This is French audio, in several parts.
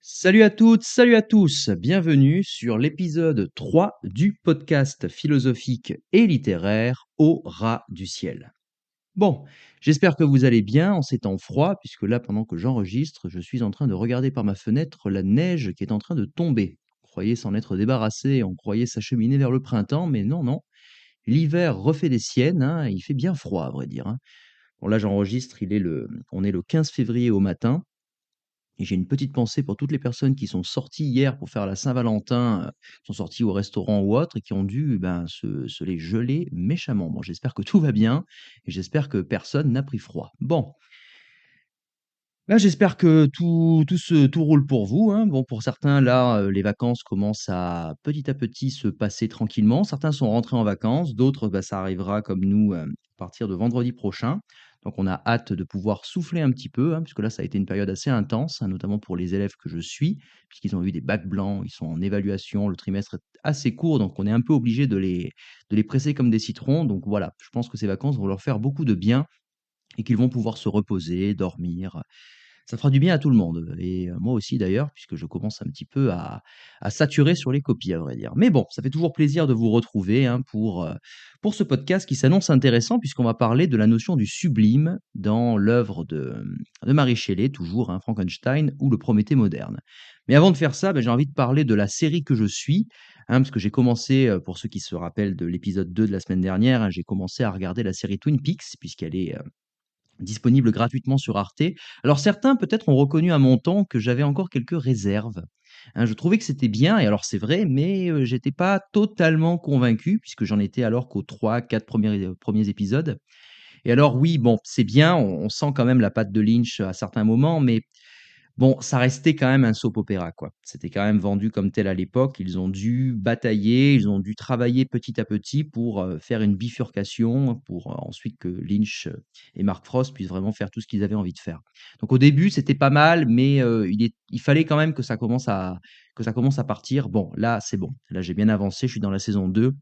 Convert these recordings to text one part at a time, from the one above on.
Salut à toutes, salut à tous, bienvenue sur l'épisode 3 du podcast philosophique et littéraire Au ras du ciel. Bon, j'espère que vous allez bien en ces temps froids, puisque là, pendant que j'enregistre, je suis en train de regarder par ma fenêtre la neige qui est en train de tomber. On croyait s'en être débarrassé, on croyait s'acheminer vers le printemps, mais non, non. L'hiver refait des siennes, hein, il fait bien froid, à vrai dire, hein. Bon, là, j'enregistre, on est le 15 février au matin. Et j'ai une petite pensée pour toutes les personnes qui sont sorties hier pour faire la Saint-Valentin, sont sorties au restaurant ou autre et qui ont dû, ben, se les geler méchamment. Bon, j'espère que tout va bien et j'espère que personne n'a pris froid. Bon, là, j'espère que tout roule pour vous, hein. Bon, pour certains, là, les vacances commencent à petit se passer tranquillement. Certains sont rentrés en vacances, d'autres, bah, ça arrivera comme nous, à partir de vendredi prochain. Donc on a hâte de pouvoir souffler un petit peu, hein, puisque là, ça a été une période assez intense, hein, notamment pour les élèves que je suis, puisqu'ils ont eu des bacs blancs, ils sont en évaluation, le trimestre est assez court, donc on est un peu obligé de les presser comme des citrons. Donc voilà, je pense que ces vacances vont leur faire beaucoup de bien et qu'ils vont pouvoir se reposer, dormir. Ça fera du bien à tout le monde et moi aussi d'ailleurs, puisque je commence un petit peu à saturer sur les copies, à vrai dire. Mais bon, ça fait toujours plaisir de vous retrouver, hein, pour ce podcast qui s'annonce intéressant puisqu'on va parler de la notion du sublime dans l'œuvre de Mary Shelley, toujours, hein, Frankenstein ou le Prométhée moderne. Mais avant de faire ça, j'ai envie de parler de la série que je suis, hein, parce que j'ai commencé, pour ceux qui se rappellent de l'épisode 2 de la semaine dernière, hein, j'ai commencé à regarder la série Twin Peaks puisqu'elle est, disponible gratuitement sur Arte. Alors certains peut-être ont reconnu à mon ton que j'avais encore quelques réserves, hein. Je trouvais que c'était bien et alors c'est vrai, mais j'étais pas totalement convaincu puisque j'en étais alors qu'aux 3-4 premiers épisodes. Et alors oui, bon, c'est bien, on sent quand même la patte de Lynch à certains moments, mais bon, ça restait quand même un soap opéra, quoi. C'était quand même vendu comme tel à l'époque. Ils ont dû batailler, ils ont dû travailler petit à petit pour, faire une bifurcation, pour, ensuite que Lynch, et Mark Frost puissent vraiment faire tout ce qu'ils avaient envie de faire. Donc au début, c'était pas mal, mais, il fallait quand même que ça commence à partir. Bon, là, c'est bon. Là, j'ai bien avancé, je suis dans la saison 2.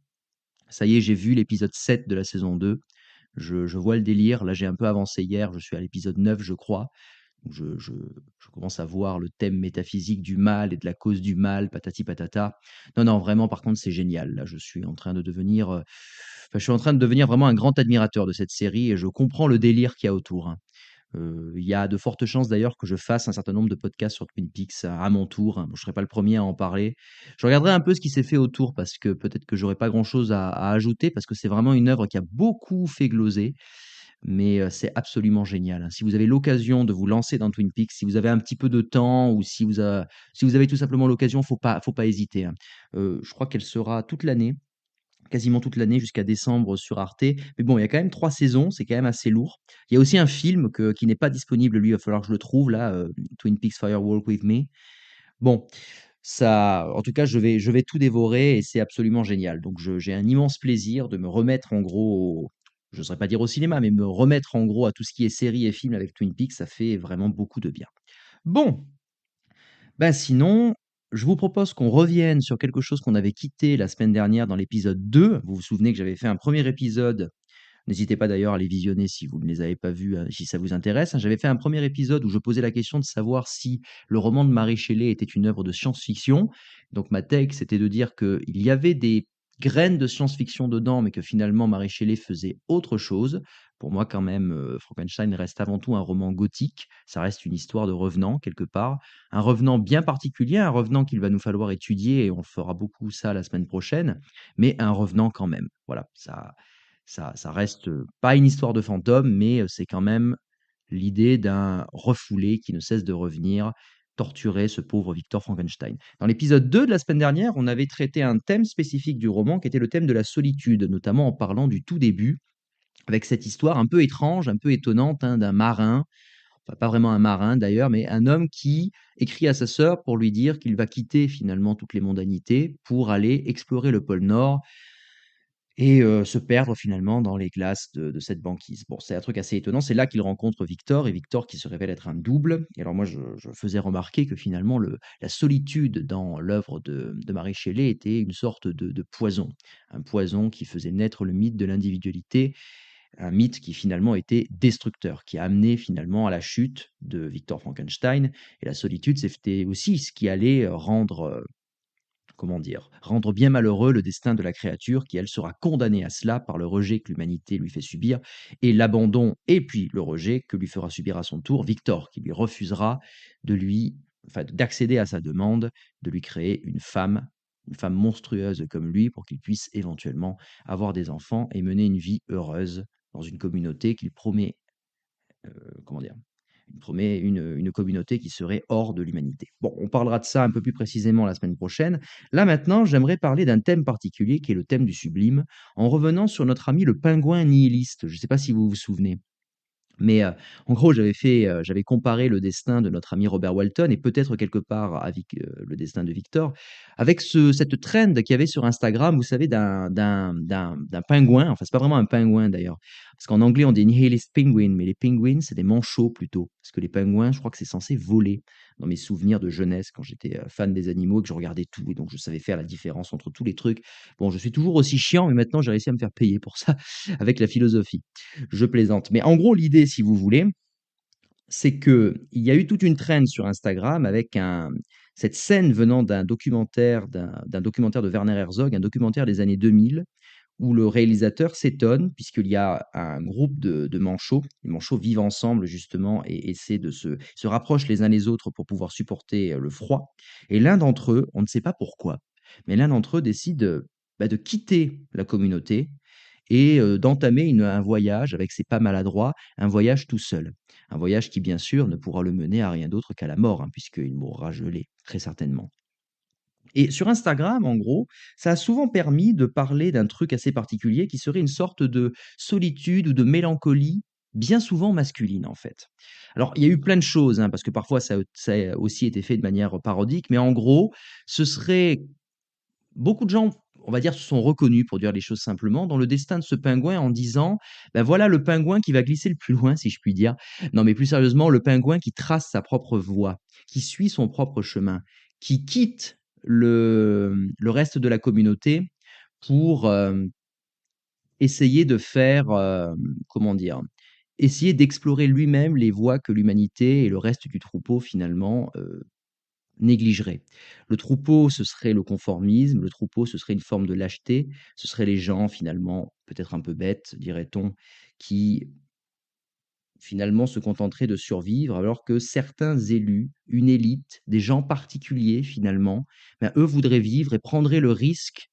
Ça y est, j'ai vu l'épisode 7 de la saison 2. Je vois le délire. Là, j'ai un peu avancé hier, je suis à l'épisode 9, je crois. Donc je commence à voir le thème métaphysique du mal et de la cause du mal, patati patata. Non, non, vraiment, par contre, c'est génial. Là, je suis en train de devenir, je suis en train de devenir vraiment un grand admirateur de cette série et je comprends le délire qu'il y a autour, hein. Il y a de fortes chances d'ailleurs que je fasse un certain nombre de podcasts sur Twin Peaks à mon tour, hein. Bon, je serai pas le premier à en parler. Je regarderai un peu ce qui s'est fait autour parce que peut-être que j'aurais pas grand-chose à ajouter parce que c'est vraiment une œuvre qui a beaucoup fait gloser. Mais, c'est absolument génial, hein. Si vous avez l'occasion de vous lancer dans Twin Peaks, si vous avez un petit peu de temps ou si vous avez tout simplement l'occasion, faut pas hésiter, hein. Je crois qu'elle sera toute l'année, quasiment toute l'année jusqu'à décembre sur Arte. Mais bon, il y a quand même 3 saisons, c'est quand même assez lourd. Il y a aussi un film qui n'est pas disponible, lui, il va falloir que je le trouve là, Twin Peaks: Fire Walk with Me. Bon, ça en tout cas, je vais tout dévorer et c'est absolument génial. Donc j'ai un immense plaisir de me remettre en gros je n'oserais pas dire au cinéma, mais me remettre en gros à tout ce qui est séries et films avec Twin Peaks, ça fait vraiment beaucoup de bien. Bon, ben sinon, je vous propose qu'on revienne sur quelque chose qu'on avait quitté la semaine dernière dans l'épisode 2. Vous vous souvenez que j'avais fait un premier épisode. N'hésitez pas d'ailleurs à les visionner si vous ne les avez pas vus, si ça vous intéresse, hein. J'avais fait un premier épisode où je posais la question de savoir si le roman de Mary Shelley était une œuvre de science-fiction. Donc ma take, c'était de dire qu'il y avait des graines de science-fiction dedans, mais que finalement Mary Shelley faisait autre chose. Pour moi quand même, Frankenstein reste avant tout un roman gothique. Ça reste une histoire de revenant quelque part. Un revenant bien particulier, un revenant qu'il va nous falloir étudier et on fera beaucoup ça la semaine prochaine, mais un revenant quand même. Voilà, ça reste, pas une histoire de fantôme, mais, c'est quand même l'idée d'un refoulé qui ne cesse de revenir, torturer ce pauvre Victor Frankenstein. Dans l'épisode 2 de la semaine dernière, on avait traité un thème spécifique du roman qui était le thème de la solitude, notamment en parlant du tout début, avec cette histoire un peu étrange, un peu étonnante, hein, d'un marin, enfin pas vraiment un marin d'ailleurs, mais un homme qui écrit à sa sœur pour lui dire qu'il va quitter finalement toutes les mondanités pour aller explorer le pôle Nord et se perdre finalement dans les glaces de cette banquise. Bon, c'est un truc assez étonnant. C'est là qu'il rencontre Victor et Victor qui se révèle être un double. Et alors moi, je faisais remarquer que finalement la solitude dans l'œuvre de Mary Shelley était une sorte de poison. Un poison qui faisait naître le mythe de l'individualité un mythe qui finalement était destructeur, qui a amené finalement à la chute de Victor Frankenstein. Et la solitude, c'était aussi ce qui allait rendre, comment dire, rendre bien malheureux le destin de la créature qui, elle, sera condamnée à cela par le rejet que l'humanité lui fait subir et l'abandon et puis le rejet que lui fera subir à son tour Victor, qui lui refusera de lui, enfin, d'accéder à sa demande, de lui créer une femme monstrueuse comme lui pour qu'il puisse éventuellement avoir des enfants et mener une vie heureuse dans une communauté qu'il promet, comment dire, il promet une communauté qui serait hors de l'humanité. Bon, on parlera de ça un peu plus précisément la semaine prochaine. Là, maintenant, j'aimerais parler d'un thème particulier qui est le thème du sublime, en revenant sur notre ami le pingouin nihiliste. Je ne sais pas si vous vous souvenez. Mais, en gros, j'avais comparé le destin de notre ami Robert Walton et peut-être quelque part avec, le destin de Victor, avec cette trend qu'il y avait sur Instagram, vous savez, d'un pingouin, enfin, c'est pas vraiment un pingouin d'ailleurs, parce qu'en anglais, on dit nihilist penguin, mais les penguins, c'est des manchots plutôt, parce que les pingouins, je crois que c'est censé voler. Dans mes souvenirs de jeunesse, quand j'étais, fan des animaux et que je regardais tout et donc je savais faire la différence entre tous les trucs. Bon, je suis toujours aussi chiant, mais maintenant j'ai réussi à me faire payer pour ça avec la philosophie. Je plaisante. Mais en gros, l'idée, si vous voulez, c'est qu'il y a eu toute une traîne sur Instagram avec cette scène venant d'un documentaire de Werner Herzog, un documentaire des années 2000, où le réalisateur s'étonne, puisqu'il y a un groupe de manchots. Les manchots vivent ensemble, justement, et essaient se rapprochent les uns les autres pour pouvoir supporter le froid. Et l'un d'entre eux, on ne sait pas pourquoi, mais l'un d'entre eux décide de quitter la communauté et d'entamer un voyage avec ses pas maladroits, un voyage tout seul. Un voyage qui, bien sûr, ne pourra le mener à rien d'autre qu'à la mort, hein, puisqu'il mourra gelé, très certainement. Et sur Instagram, en gros, ça a souvent permis de parler d'un truc assez particulier qui serait une sorte de solitude ou de mélancolie, bien souvent masculine, en fait. Alors, il y a eu plein de choses, hein, parce que parfois ça a aussi été fait de manière parodique, mais en gros, ce serait beaucoup de gens, on va dire, se sont reconnus, pour dire les choses simplement, dans le destin de ce pingouin en disant: «Ben, voilà le pingouin qui va glisser le plus loin», si je puis dire. Non, mais plus sérieusement, le pingouin qui trace sa propre voie, qui suit son propre chemin, qui quitte le reste de la communauté pour, essayer de faire, comment dire? Essayer d'explorer lui-même les voies que l'humanité et le reste du troupeau finalement, négligerait. Le troupeau, ce serait le conformisme, le troupeau, ce serait une forme de lâcheté, ce seraient les gens finalement, peut-être un peu bêtes, dirait-on, qui finalement se contenteraient de survivre, alors que certains élus, une élite, des gens particuliers finalement, ben, eux voudraient vivre et prendraient le risque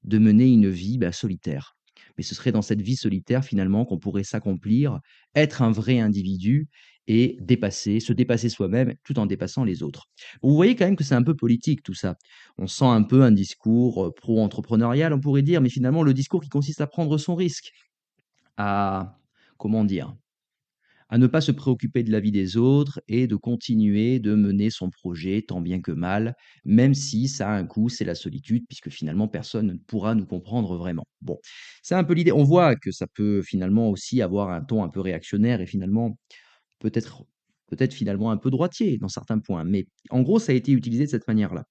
de mener une vie, bah, solitaire. Mais ce serait dans cette vie solitaire finalement qu'on pourrait s'accomplir, être un vrai individu et se dépasser soi-même tout en dépassant les autres. Vous voyez quand même que c'est un peu politique tout ça. On sent un peu un discours, pro-entrepreneurial, on pourrait dire, mais finalement le discours qui consiste à prendre son risque, à, comment dire? À ne pas se préoccuper de la vie des autres et de continuer de mener son projet tant bien que mal, même si ça a un coût, c'est la solitude, puisque finalement personne ne pourra nous comprendre vraiment. Bon, c'est un peu l'idée. On voit que ça peut finalement aussi avoir un ton un peu réactionnaire et finalement peut-être peut-être finalement un peu droitier dans certains points, mais en gros, ça a été utilisé de cette manière-là.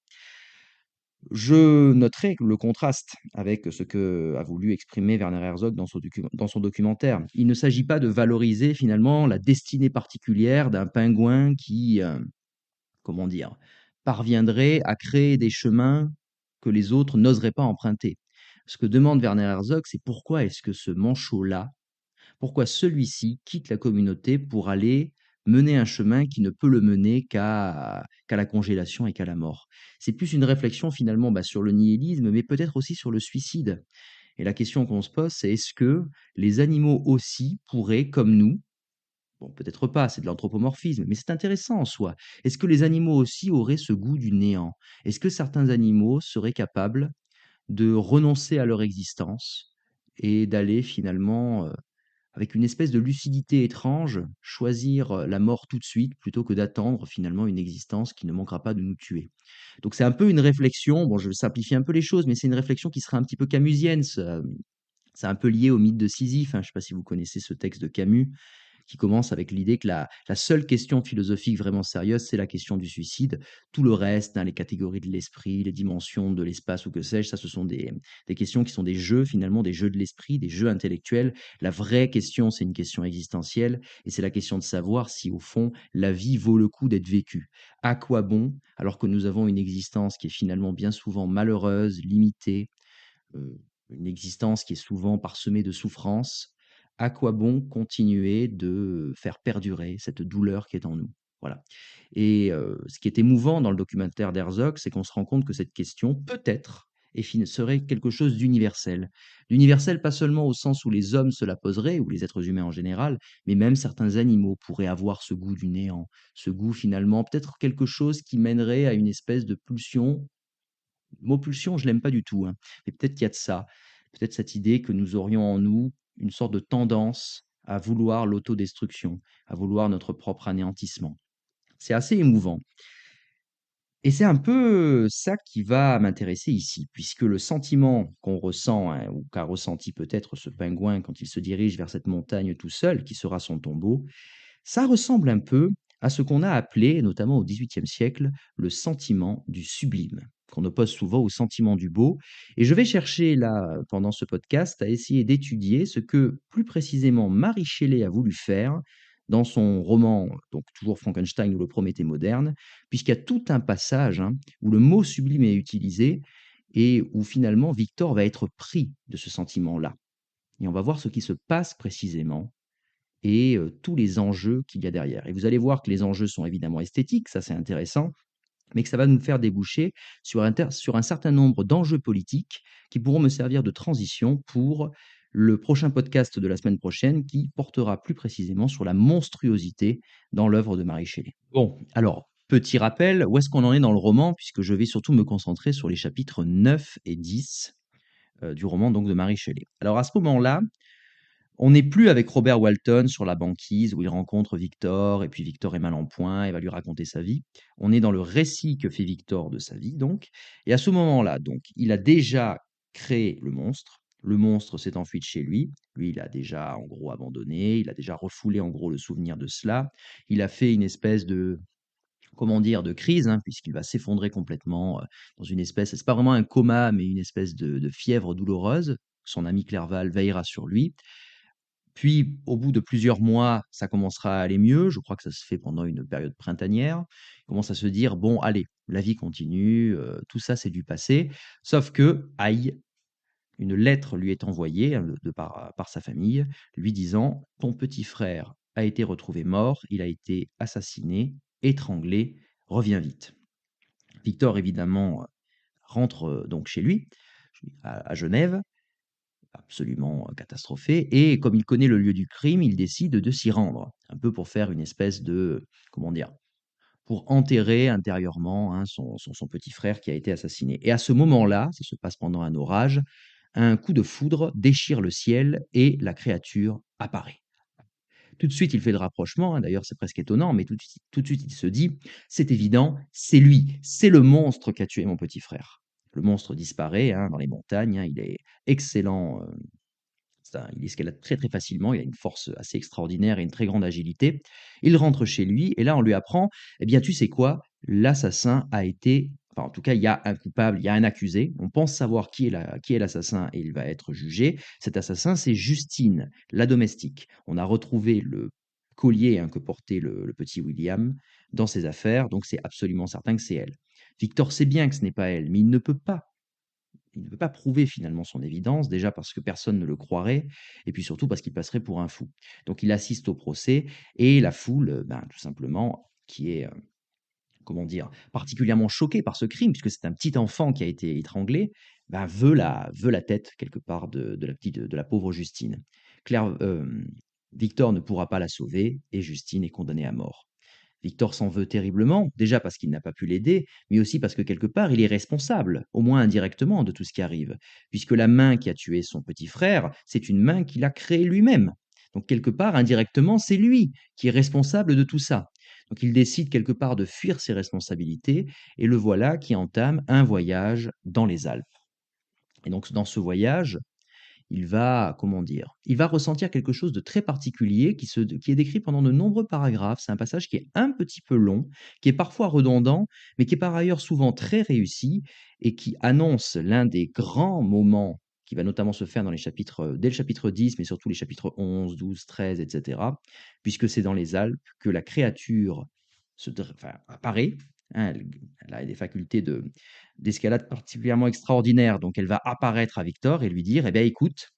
Je noterai le contraste avec ce que a voulu exprimer Werner Herzog dans son documentaire. Il ne s'agit pas de valoriser finalement la destinée particulière d'un pingouin qui, comment dire? Parviendrait à créer des chemins que les autres n'oseraient pas emprunter. Ce que demande Werner Herzog, c'est pourquoi est-ce que ce manchot-là, pourquoi celui-ci quitte la communauté pour aller mener un chemin qui ne peut le mener qu'à la congélation et qu'à la mort. C'est plus une réflexion finalement, bah, sur le nihilisme, mais peut-être aussi sur le suicide. Et la question qu'on se pose, c'est est-ce que les animaux aussi pourraient, comme nous, bon, peut-être pas, c'est de l'anthropomorphisme, mais c'est intéressant en soi. Est-ce que les animaux aussi auraient ce goût du néant? Est-ce que certains animaux seraient capables de renoncer à leur existence et d'aller finalement, avec une espèce de lucidité étrange, choisir, la mort tout de suite plutôt que d'attendre finalement une existence qui ne manquera pas de nous tuer. Donc c'est un peu une réflexion, bon je simplifie un peu les choses, mais c'est une réflexion qui serait un petit peu camusienne, c'est un peu lié au mythe de Sisyphe, hein. Je ne sais pas si vous connaissez ce texte de Camus, qui commence avec l'idée que la seule question philosophique vraiment sérieuse, c'est la question du suicide. Tout le reste, hein, les catégories de l'esprit, les dimensions de l'espace ou que sais-je, ça, ce sont des questions qui sont des jeux, finalement, des jeux de l'esprit, des jeux intellectuels. La vraie question, c'est une question existentielle, et c'est la question de savoir si, au fond, la vie vaut le coup d'être vécue. À quoi bon, alors que nous avons une existence qui est finalement bien souvent malheureuse, limitée, heu, une existence qui est souvent parsemée de souffrances, à quoi bon continuer de faire perdurer cette douleur qui est en nous? Voilà. Et ce qui est émouvant dans le documentaire d'Herzog, c'est qu'on se rend compte que cette question, peut-être, serait quelque chose d'universel. D'universel, pas seulement au sens où les hommes se la poseraient, ou les êtres humains en général, mais même certains animaux pourraient avoir ce goût du néant, ce goût finalement, peut-être quelque chose qui mènerait à une espèce de pulsion. Le mot pulsion, je l'aime pas du tout, hein, mais peut-être qu'il y a de ça. Peut-être cette idée que nous aurions en nous une sorte de tendance à vouloir l'autodestruction, à vouloir notre propre anéantissement. C'est assez émouvant. Et c'est un peu ça qui va m'intéresser ici, puisque le sentiment qu'on ressent, hein, ou qu'a ressenti peut-être ce pingouin quand il se dirige vers cette montagne tout seul, qui sera son tombeau, ça ressemble un peu à ce qu'on a appelé, notamment au XVIIIe siècle, le sentiment du sublime, qu'on oppose souvent au sentiment du beau. Et je vais chercher là, pendant ce podcast, à essayer d'étudier ce que, plus précisément, Marie Shelley a voulu faire dans son roman, donc toujours Frankenstein ou le Prométhée moderne, puisqu'il y a tout un passage, hein, où le mot sublime est utilisé et où finalement Victor va être pris de ce sentiment-là. Et on va voir ce qui se passe précisément et tous les enjeux qu'il y a derrière. Et vous allez voir que les enjeux sont évidemment esthétiques, ça c'est intéressant, mais que ça va nous faire déboucher sur un certain nombre d'enjeux politiques qui pourront me servir de transition pour le prochain podcast de la semaine prochaine qui portera plus précisément sur la monstruosité dans l'œuvre de Marie Shelley. Bon, alors, petit rappel, où est-ce qu'on en est dans le roman, puisque je vais surtout me concentrer sur les chapitres 9 et 10 du roman donc de Marie Shelley. Alors à ce moment-là, on n'est plus avec Robert Walton sur la banquise où il rencontre Victor et puis Victor est mal en point et va lui raconter sa vie. On est dans le récit que fait Victor de sa vie donc et à ce moment-là donc, il a déjà créé le monstre. Le monstre s'est enfui de chez lui. Lui, il a déjà en gros abandonné, il a déjà refoulé en gros le souvenir de cela. Il a fait une espèce de comment dire? De crise, hein, puisqu'il va s'effondrer complètement, dans une espèce c'est pas vraiment un coma, mais une espèce de fièvre douloureuse. Son ami Clerval veillera sur lui. Puis, au bout de plusieurs mois, ça commencera à aller mieux. Je crois que ça se fait pendant une période printanière. Il commence à se dire: «Bon, allez, la vie continue, tout ça, c'est du passé». Sauf que, aïe, une lettre lui est envoyée, hein, par sa famille, lui disant: «Ton petit frère a été retrouvé mort, il a été assassiné, étranglé, reviens vite». Victor, évidemment, rentre, donc chez lui, à Genève, absolument catastrophé. Et comme il connaît le lieu du crime, il décide de s'y rendre, un peu pour faire une espèce de, comment dire, pour enterrer intérieurement hein, son petit frère qui a été assassiné. Et à ce moment-là, ça se passe pendant un orage, un coup de foudre déchire le ciel et la créature apparaît. Tout de suite, il fait le rapprochement, hein, d'ailleurs c'est presque étonnant, mais tout de suite il se dit, c'est évident, c'est lui, c'est le monstre qui a tué mon petit frère. Le monstre disparaît hein, dans les montagnes, hein, il est excellent il escalade très, très facilement, il a une force assez extraordinaire et une très grande agilité. Il rentre chez lui et là, on lui apprend: «Eh bien, tu sais quoi? L'assassin a été enfin, en tout cas, il y a un coupable, il y a un accusé. On pense savoir qui est l'assassin et il va être jugé. Cet assassin, c'est Justine, la domestique. On a retrouvé le collier, hein, que portait le petit William dans ses affaires, donc c'est absolument certain que c'est elle». Victor sait bien que ce n'est pas elle, mais il ne peut pas prouver finalement son évidence, déjà parce que personne ne le croirait, et puis surtout parce qu'il passerait pour un fou. Donc il assiste au procès et la foule, ben, tout simplement, qui est, comment dire, particulièrement choquée par ce crime, puisque c'est un petit enfant qui a été étranglé, ben, veut la tête quelque part de la pauvre Justine. Claire, Victor ne pourra pas la sauver et Justine est condamnée à mort. Victor s'en veut terriblement, déjà parce qu'il n'a pas pu l'aider, mais aussi parce que quelque part il est responsable, au moins indirectement, de tout ce qui arrive, puisque la main qui a tué son petit frère, c'est une main qu'il a créée lui-même. Donc quelque part, indirectement, c'est lui qui est responsable de tout ça. Donc il décide quelque part de fuir ses responsabilités, et le voilà qui entame un voyage dans les Alpes. Et donc dans ce voyage, il va, comment dire? Il va ressentir quelque chose de très particulier qui est décrit pendant de nombreux paragraphes. C'est un passage qui est un petit peu long, qui est parfois redondant, mais qui est par ailleurs souvent très réussi et qui annonce l'un des grands moments qui va notamment se faire dans les chapitres, dès le chapitre 10, mais surtout les chapitres 11, 12, 13, et cetera, puisque c'est dans les Alpes que la créature apparaît, hein. Elle a des facultés d'escalade particulièrement extraordinaires, donc elle va apparaître à Victor et lui dire: «Eh bien écoute,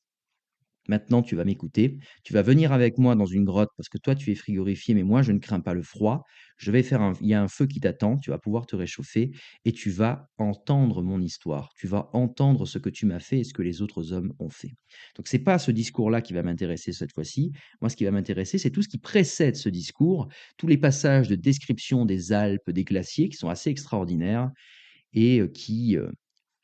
maintenant, tu vas m'écouter. Tu vas venir avec moi dans une grotte parce que toi, tu es frigorifié, mais moi, je ne crains pas le froid. Je vais faire il y a un feu qui t'attend. Tu vas pouvoir te réchauffer et tu vas entendre mon histoire. Tu vas entendre ce que tu m'as fait et ce que les autres hommes ont fait. Donc, c'est pas ce discours-là qui va m'intéresser cette fois-ci. Moi, ce qui va m'intéresser, c'est tout ce qui précède ce discours, tous les passages de description des Alpes, des glaciers qui sont assez extraordinaires et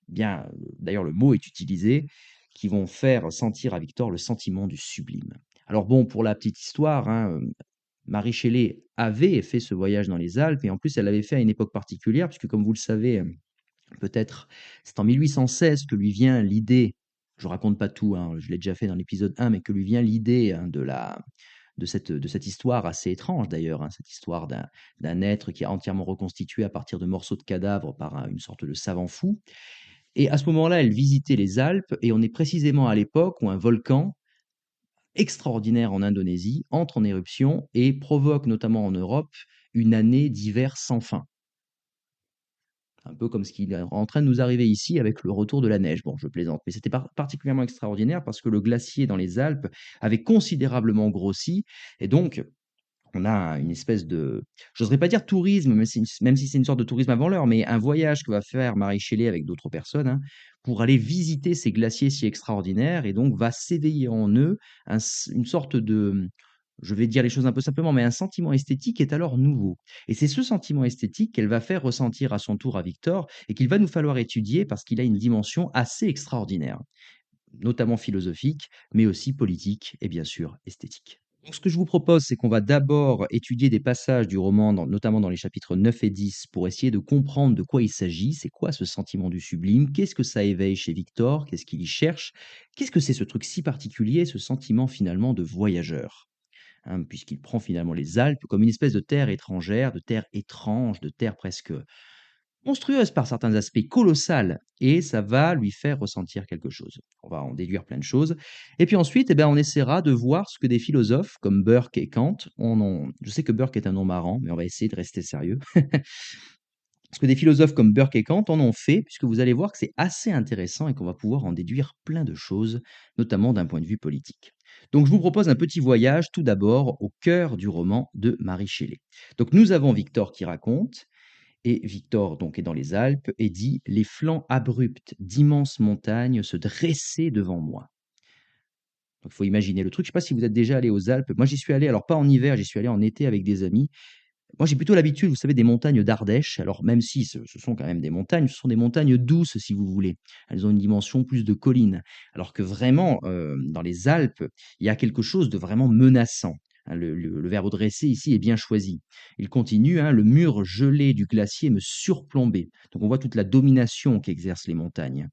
bien, d'ailleurs le mot est utilisé, qui vont faire sentir à Victor le sentiment du sublime. Alors bon, pour la petite histoire, hein, Marie Shelley avait fait ce voyage dans les Alpes et en plus elle l'avait fait à une époque particulière puisque comme vous le savez, peut-être, c'est en 1816 que lui vient l'idée, je raconte pas tout, hein, je l'ai déjà fait dans l'épisode 1, mais que lui vient l'idée, hein, de cette histoire assez étrange d'ailleurs, hein, cette histoire d'un être qui est entièrement reconstitué à partir de morceaux de cadavres par une sorte de savant fou. Et à ce moment-là, elle visitait les Alpes et on est précisément à l'époque où un volcan extraordinaire en Indonésie entre en éruption et provoque notamment en Europe une année d'hiver sans fin. Un peu comme ce qui est en train de nous arriver ici avec le retour de la neige. Bon, je plaisante, mais c'était particulièrement extraordinaire parce que le glacier dans les Alpes avait considérablement grossi et donc on a une espèce de, j'oserais pas dire tourisme, même si c'est une sorte de tourisme avant l'heure, mais un voyage que va faire Marie Shelley avec d'autres personnes, hein, pour aller visiter ces glaciers si extraordinaires et donc va s'éveiller en eux une sorte de, je vais dire les choses un peu simplement, mais un sentiment esthétique est alors nouveau. Et c'est ce sentiment esthétique qu'elle va faire ressentir à son tour à Victor et qu'il va nous falloir étudier parce qu'il a une dimension assez extraordinaire, notamment philosophique, mais aussi politique et bien sûr esthétique. Donc, ce que je vous propose, c'est qu'on va d'abord étudier des passages du roman, notamment dans les chapitres 9 et 10, pour essayer de comprendre de quoi il s'agit. C'est quoi ce sentiment du sublime? Qu'est-ce que ça éveille chez Victor? Qu'est-ce qu'il y cherche? Qu'est-ce que c'est ce truc si particulier, ce sentiment finalement de voyageur? Hein, puisqu'il prend finalement les Alpes comme une espèce de terre étrangère, de terre étrange, de terre presque monstrueuse par certains aspects, colossale, et ça va lui faire ressentir quelque chose. On va en déduire plein de choses. Et puis ensuite, eh ben, on essaiera de voir ce que des philosophes comme Burke et Kant en ont. Je sais que Burke est un nom marrant, mais on va essayer de rester sérieux. Ce que des philosophes comme Burke et Kant en ont fait, puisque vous allez voir que c'est assez intéressant et qu'on va pouvoir en déduire plein de choses, notamment d'un point de vue politique. Donc je vous propose un petit voyage tout d'abord au cœur du roman de Marie Shelley. Donc nous avons Victor qui raconte, et Victor donc est dans les Alpes et dit: «Les flancs abrupts d'immenses montagnes se dressaient devant moi». Donc il faut imaginer le truc. Je ne sais pas si vous êtes déjà allé aux Alpes. Moi, j'y suis allé, alors pas en hiver, j'y suis allé en été avec des amis. Moi, j'ai plutôt l'habitude, vous savez, des montagnes d'Ardèche. Alors même si ce sont quand même des montagnes, ce sont des montagnes douces, si vous voulez. Elles ont une dimension plus de colline. Alors que vraiment, dans les Alpes, il y a quelque chose de vraiment menaçant. Hein, le verbe dresser ici est bien choisi. Il continue, hein: «Le mur gelé du glacier me surplombait». Donc on voit toute la domination qu'exercent les montagnes.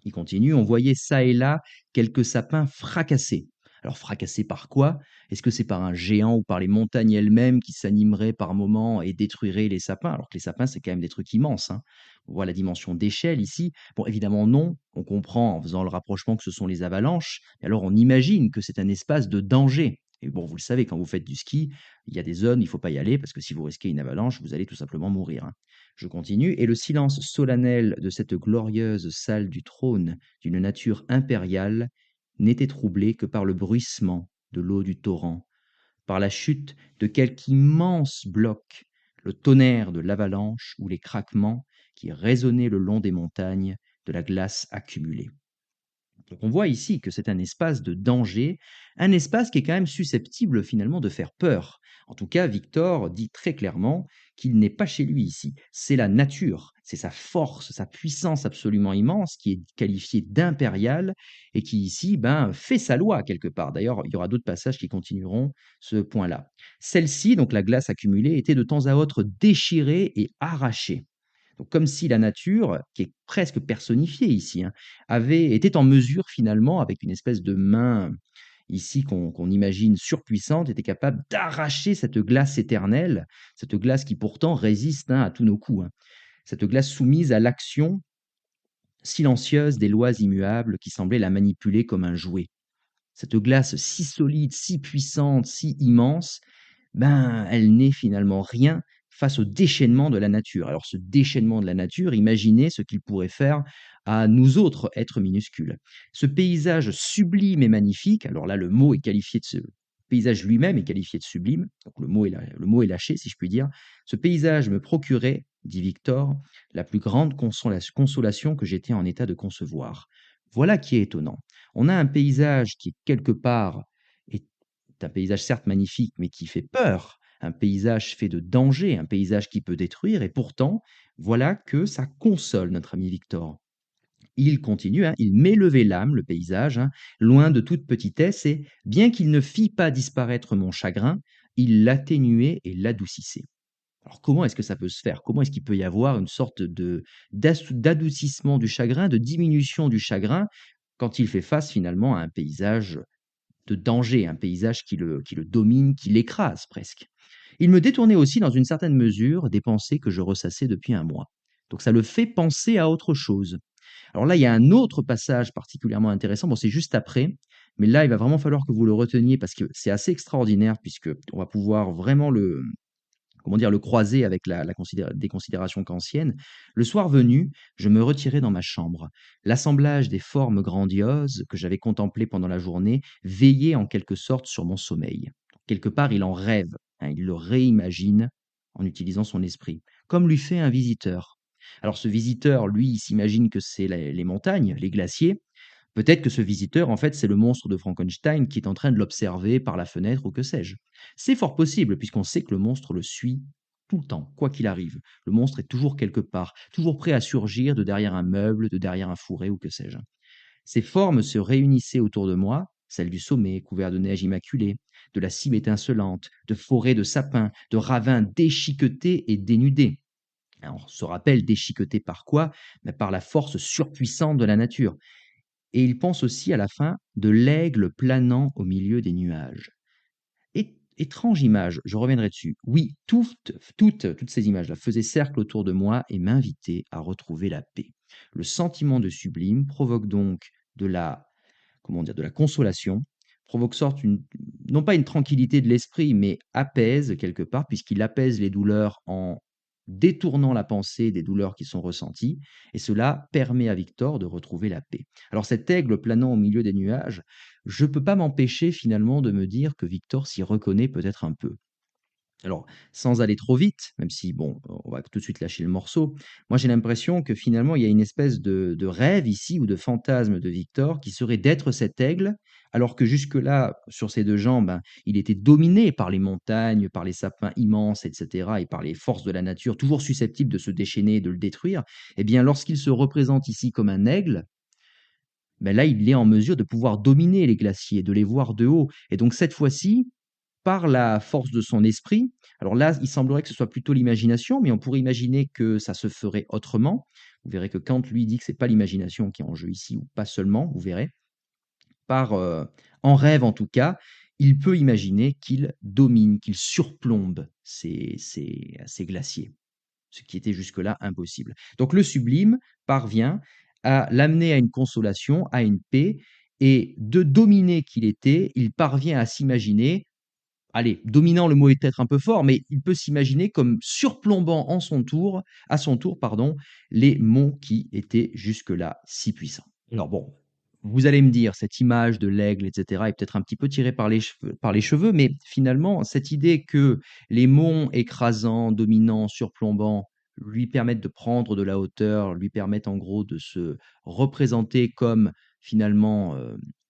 Il continue: «On voyait çà et là quelques sapins fracassés». Alors fracassés par quoi? Est-ce que c'est par un géant ou par les montagnes elles-mêmes qui s'animeraient par moments et détruiraient les sapins? Alors que les sapins, c'est quand même des trucs immenses, hein. On voit la dimension d'échelle ici. Bon, évidemment non, on comprend en faisant le rapprochement que ce sont les avalanches, et alors on imagine que c'est un espace de danger. Et bon, vous le savez, quand vous faites du ski, il y a des zones, il ne faut pas y aller parce que si vous risquez une avalanche, vous allez tout simplement mourir, hein. Je continue: «Et le silence solennel de cette glorieuse salle du trône d'une nature impériale n'était troublé que par le bruissement de l'eau du torrent, par la chute de quelque immense bloc, le tonnerre de l'avalanche ou les craquements qui résonnaient le long des montagnes de la glace accumulée». Donc on voit ici que c'est un espace de danger, un espace qui est quand même susceptible finalement de faire peur. En tout cas, Victor dit très clairement qu'il n'est pas chez lui ici. C'est la nature, c'est sa force, sa puissance absolument immense qui est qualifiée d'impériale et qui ici fait sa loi quelque part. D'ailleurs, il y aura d'autres passages qui continueront ce point-là. Celle-ci, donc la glace accumulée, était de temps à autre déchirée et arrachée. Donc comme si la nature, qui est presque personnifiée ici, hein, était en mesure finalement, avec une espèce de main ici qu'on imagine surpuissante, était capable d'arracher cette glace éternelle, cette glace qui pourtant résiste, hein, à tous nos coups, hein. Cette glace soumise à l'action silencieuse des lois immuables qui semblaient la manipuler comme un jouet. Cette glace si solide, si puissante, si immense, ben, elle n'est finalement rien face au déchaînement de la nature. Alors ce déchaînement de la nature, imaginez ce qu'il pourrait faire à nous autres êtres minuscules. Ce paysage sublime et magnifique, alors là le mot est qualifié de ce paysage lui-même est qualifié de sublime, donc le mot est lâché si je puis dire. Ce paysage me procurait, dit Victor, la plus grande consolation que j'étais en état de concevoir. Voilà qui est étonnant. On a un paysage qui, quelque part, est un paysage certes magnifique, mais qui fait peur, un paysage fait de danger, un paysage qui peut détruire, et pourtant, voilà que ça console notre ami Victor. Il continue, hein, il m'élevait l'âme, le paysage, hein, loin de toute petitesse, et bien qu'il ne fît pas disparaître mon chagrin, il l'atténuait et l'adoucissait. Alors comment est-ce que ça peut se faire? Comment est-ce qu'il peut y avoir une sorte d'adoucissement du chagrin, de diminution du chagrin, quand il fait face finalement à un paysage de danger, un paysage qui le domine, qui l'écrase presque. Il me détournait aussi dans une certaine mesure des pensées que je ressassais depuis un mois. Donc ça le fait penser à autre chose. Alors là, il y a un autre passage particulièrement intéressant, bon c'est juste après, mais là il va vraiment falloir que vous le reteniez parce que c'est assez extraordinaire puisque on va pouvoir vraiment comment dire, le croiser avec des considérations kantiennes. Le soir venu, je me retirai dans ma chambre. L'assemblage des formes grandioses que j'avais contemplées pendant la journée veillait en quelque sorte sur mon sommeil. Quelque part, il en rêve, hein, il le réimagine en utilisant son esprit, comme lui fait un visiteur. Alors ce visiteur, lui, il s'imagine que c'est les montagnes, les glaciers. Peut-être que ce visiteur, en fait, c'est le monstre de Frankenstein qui est en train de l'observer par la fenêtre ou que sais-je. C'est fort possible, puisqu'on sait que le monstre le suit tout le temps, quoi qu'il arrive. Le monstre est toujours quelque part, toujours prêt à surgir de derrière un meuble, de derrière un fourré ou que sais-je. Ces formes se réunissaient autour de moi, celles du sommet couvert de neige immaculée, de la cime étincelante, de forêts de sapins, de ravins déchiquetés et dénudés. Alors, on se rappelle déchiquetés par quoi? Mais par la force surpuissante de la nature. Et il pense aussi à la fin de l'aigle planant au milieu des nuages. Étrange image, je reviendrai dessus. Oui, toutes ces images-là faisaient cercle autour de moi et m'invitaient à retrouver la paix. Le sentiment de sublime provoque donc de la, comment dire, de la consolation, provoque sorte non pas une tranquillité de l'esprit, mais apaise quelque part, puisqu'il apaise les douleurs en détournant la pensée des douleurs qui sont ressenties, et cela permet à Victor de retrouver la paix. Alors cet aigle planant au milieu des nuages, je ne peux pas m'empêcher finalement de me dire que Victor s'y reconnaît peut-être un peu. Alors, sans aller trop vite, même si, bon, on va tout de suite lâcher le morceau, moi j'ai l'impression que finalement il y a une espèce de rêve ici ou de fantasme de Victor qui serait d'être cet aigle, alors que jusque-là, sur ses deux jambes, ben, il était dominé par les montagnes, par les sapins immenses, etc., et par les forces de la nature, toujours susceptibles de se déchaîner et de le détruire. Eh bien, lorsqu'il se représente ici comme un aigle, ben là, il est en mesure de pouvoir dominer les glaciers, de les voir de haut. Et donc cette fois-ci, par la force de son esprit. Alors là, il semblerait que ce soit plutôt l'imagination, mais on pourrait imaginer que ça se ferait autrement. Vous verrez que Kant, lui, dit que c'est pas l'imagination qui est en jeu ici, ou pas seulement, vous verrez. Par, en rêve en tout cas, il peut imaginer qu'il domine, qu'il surplombe ces glaciers, ce qui était jusque-là impossible. Donc le sublime parvient à l'amener à une consolation, à une paix, et de dominer qu'il était, il parvient à s'imaginer. Allez, dominant, le mot est peut-être un peu fort, mais il peut s'imaginer comme surplombant à son tour, pardon, les monts qui étaient jusque-là si puissants. Alors bon, vous allez me dire, cette image de l'aigle, etc., est peut-être un petit peu tirée par les cheveux, mais finalement, cette idée que les monts écrasants, dominants, surplombants, lui permettent de prendre de la hauteur, lui permettent en gros de se représenter comme finalement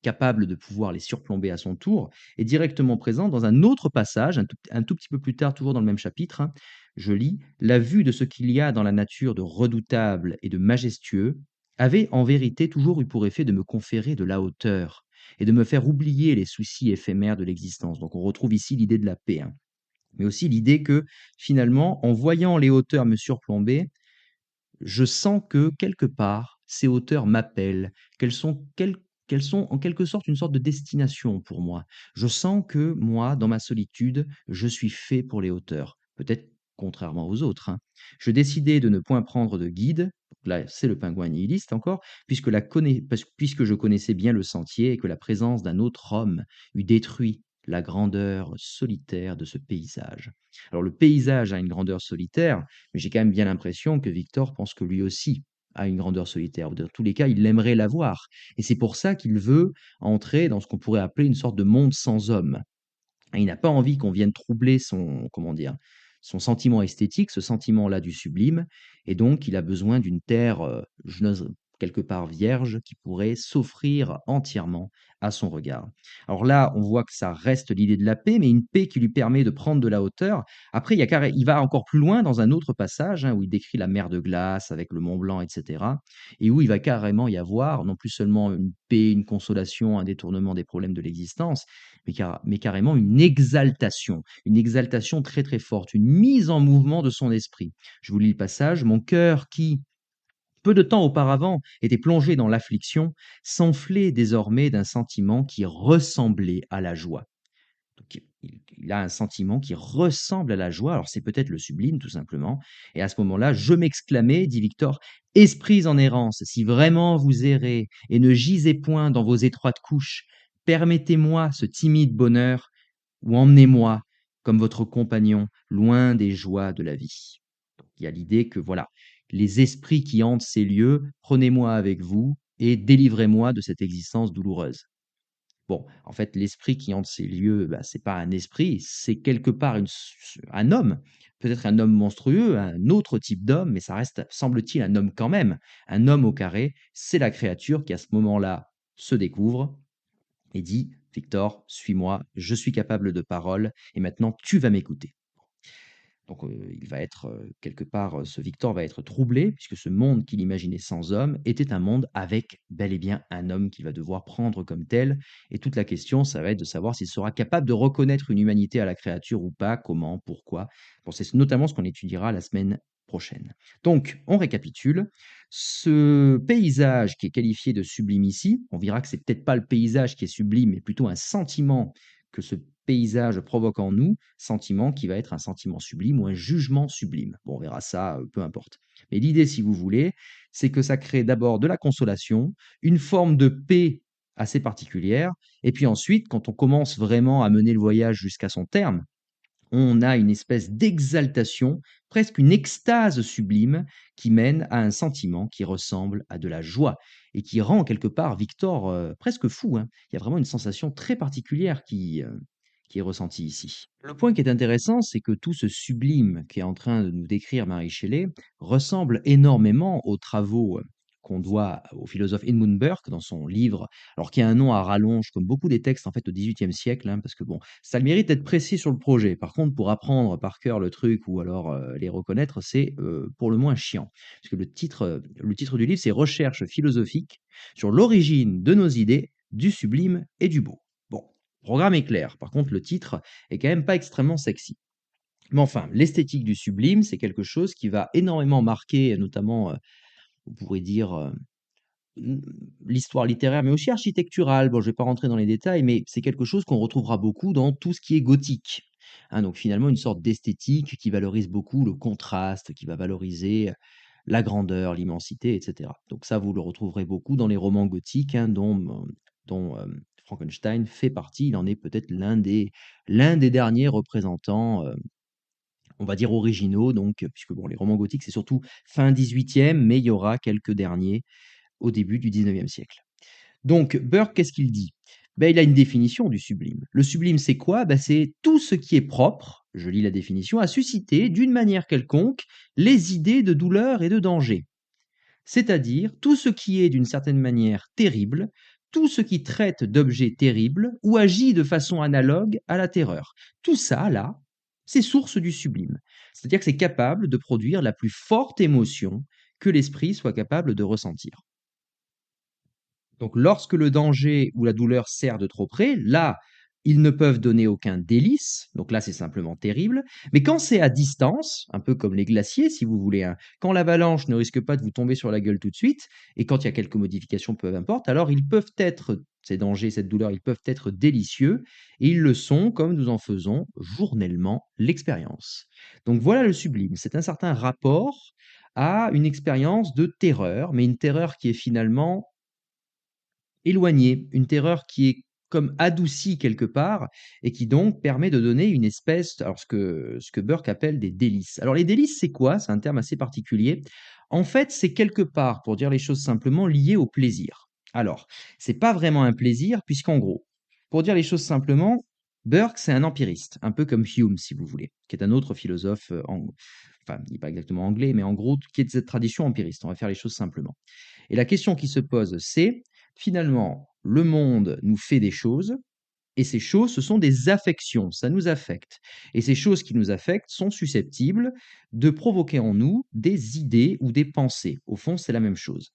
capable de pouvoir les surplomber à son tour, est directement présent dans un autre passage, un tout petit peu plus tard, toujours dans le même chapitre, hein. Je lis: «La vue de ce qu'il y a dans la nature de redoutable et de majestueux avait en vérité toujours eu pour effet de me conférer de la hauteur et de me faire oublier les soucis éphémères de l'existence». Donc on retrouve ici l'idée de la paix, hein, mais aussi l'idée que, finalement, en voyant les hauteurs me surplomber, je sens que quelque part, ces hauteurs m'appellent, qu'elles sont en quelque sorte une sorte de destination pour moi. Je sens que moi, dans ma solitude, je suis fait pour les hauteurs. Peut-être contrairement aux autres, hein. Je décidai de ne point prendre de guide, là c'est le pingouin nihiliste encore, puisque je connaissais bien le sentier et que la présence d'un autre homme eût détruit la grandeur solitaire de ce paysage. Alors le paysage a une grandeur solitaire, mais j'ai quand même bien l'impression que Victor pense que lui aussi a une grandeur solitaire, ou dans tous les cas, il aimerait l'avoir. Et c'est pour ça qu'il veut entrer dans ce qu'on pourrait appeler une sorte de monde sans homme. Et il n'a pas envie qu'on vienne troubler son, comment dire, son sentiment esthétique, ce sentiment-là du sublime, et donc il a besoin d'une terre, je n'ose quelque part vierge, qui pourrait s'offrir entièrement à son regard. Alors là, on voit que ça reste l'idée de la paix, mais une paix qui lui permet de prendre de la hauteur. Après, il va encore plus loin dans un autre passage, hein, où il décrit la mer de glace avec le Mont Blanc, etc., et où il va carrément y avoir non plus seulement une paix, une consolation, un détournement des problèmes de l'existence, mais carrément une exaltation très très forte, une mise en mouvement de son esprit. Je vous lis le passage. Mon cœur qui, peu de temps auparavant, était plongé dans l'affliction, s'enflait désormais d'un sentiment qui ressemblait à la joie. Donc, il a un sentiment qui ressemble à la joie. Alors, c'est peut-être le sublime, tout simplement. Et à ce moment-là, je m'exclamais, dit Victor, esprits en errance, si vraiment vous errez et ne gisez point dans vos étroites couches, permettez-moi ce timide bonheur ou emmenez-moi, comme votre compagnon, loin des joies de la vie. Donc, il y a l'idée que, voilà, les esprits qui hantent ces lieux, prenez-moi avec vous et délivrez-moi de cette existence douloureuse. Bon, en fait, l'esprit qui hante ces lieux, bah, c'est pas un esprit, c'est quelque part un homme, peut-être un homme monstrueux, un autre type d'homme, mais ça reste, semble-t-il, un homme quand même. Un homme au carré, c'est la créature qui, à ce moment-là, se découvre et dit: Victor, suis-moi, je suis capable de parole, et maintenant tu vas m'écouter. Donc, il va être, quelque part, ce Victor va être troublé puisque ce monde qu'il imaginait sans homme était un monde avec bel et bien un homme qu'il va devoir prendre comme tel, et toute la question, ça va être de savoir s'il sera capable de reconnaître une humanité à la créature ou pas, comment, pourquoi. Bon, c'est notamment ce qu'on étudiera la semaine prochaine. Donc, on récapitule. Ce paysage qui est qualifié de sublime ici, on verra que c'est peut-être pas le paysage qui est sublime, mais plutôt un sentiment que ce paysage provoque en nous, sentiment qui va être un sentiment sublime ou un jugement sublime. Bon, on verra ça, peu importe. Mais l'idée, si vous voulez, c'est que ça crée d'abord de la consolation, une forme de paix assez particulière, et puis ensuite, quand on commence vraiment à mener le voyage jusqu'à son terme, on a une espèce d'exaltation, presque une extase sublime qui mène à un sentiment qui ressemble à de la joie et qui rend quelque part Victor, presque fou, hein. Il y a vraiment une sensation très particulière qui est ressentie ici. Le point qui est intéressant, c'est que tout ce sublime qu'est en train de nous décrire Mary Shelley ressemble énormément aux travaux, qu'on doit au philosophe Edmund Burke dans son livre, alors qui a un nom à rallonge comme beaucoup des textes en fait au XVIIIe siècle, hein, parce que bon, ça a le mérite d'être précis sur le projet. Par contre, pour apprendre par cœur le truc ou alors, les reconnaître, c'est, pour le moins chiant. Parce que le titre du livre, c'est «Recherches philosophiques sur l'origine de nos idées, du sublime et du beau». Bon, le programme est clair. Par contre, le titre est quand même pas extrêmement sexy. Mais enfin, l'esthétique du sublime, c'est quelque chose qui va énormément marquer, notamment, on pourrait dire, Mmh, l'histoire littéraire, mais aussi architecturale. Bon, je vais pas rentrer dans les détails, mais c'est quelque chose qu'on retrouvera beaucoup dans tout ce qui est gothique. Hein, donc finalement, une sorte d'esthétique qui valorise beaucoup le contraste, qui va valoriser la grandeur, l'immensité, et cetera. Donc ça, vous le retrouverez beaucoup dans les romans gothiques, hein, dont Frankenstein fait partie. Il en est peut-être l'un des derniers représentants, on va dire originaux, donc puisque bon, les romans gothiques, c'est surtout fin 18e, mais il y aura quelques derniers au début du 19e siècle. Donc Burke, qu'est-ce qu'il dit? Ben, il a une définition du sublime. Le sublime, c'est quoi? Ben, c'est tout ce qui est propre, je lis la définition, à susciter d'une manière quelconque les idées de douleur et de danger. C'est-à-dire tout ce qui est d'une certaine manière terrible, tout ce qui traite d'objets terribles ou agit de façon analogue à la terreur. Tout ça, là, c'est source du sublime. C'est-à-dire que c'est capable de produire la plus forte émotion que l'esprit soit capable de ressentir. Donc, lorsque le danger ou la douleur sert de trop près, là, Ils ne peuvent donner aucun délice, donc là c'est simplement terrible. Mais quand c'est à distance, un peu comme les glaciers si vous voulez, hein, quand l'avalanche ne risque pas de vous tomber sur la gueule tout de suite, et quand il y a quelques modifications, peu importe, alors ils peuvent être, ces dangers, cette douleur, ils peuvent être délicieux, et ils le sont comme nous en faisons journellement l'expérience. Donc voilà le sublime, c'est un certain rapport à une expérience de terreur, mais une terreur qui est finalement éloignée, une terreur qui est comme adoucie quelque part et qui donc permet de donner une espèce, alors ce que Burke appelle des délices. Alors les délices, c'est quoi? C'est un terme assez particulier. En fait, c'est quelque part, pour dire les choses simplement, lié au plaisir. Alors, c'est pas vraiment un plaisir, puisqu'en gros, pour dire les choses simplement, Burke, c'est un empiriste, un peu comme Hume, si vous voulez, qui est un autre philosophe, enfin, il n'est pas exactement anglais, mais en gros, qui est de cette tradition empiriste. On va faire les choses simplement. Et la question qui se pose, c'est finalement, le monde nous fait des choses, et ces choses, ce sont des affections, ça nous affecte. Et ces choses qui nous affectent sont susceptibles de provoquer en nous des idées ou des pensées. Au fond, c'est la même chose.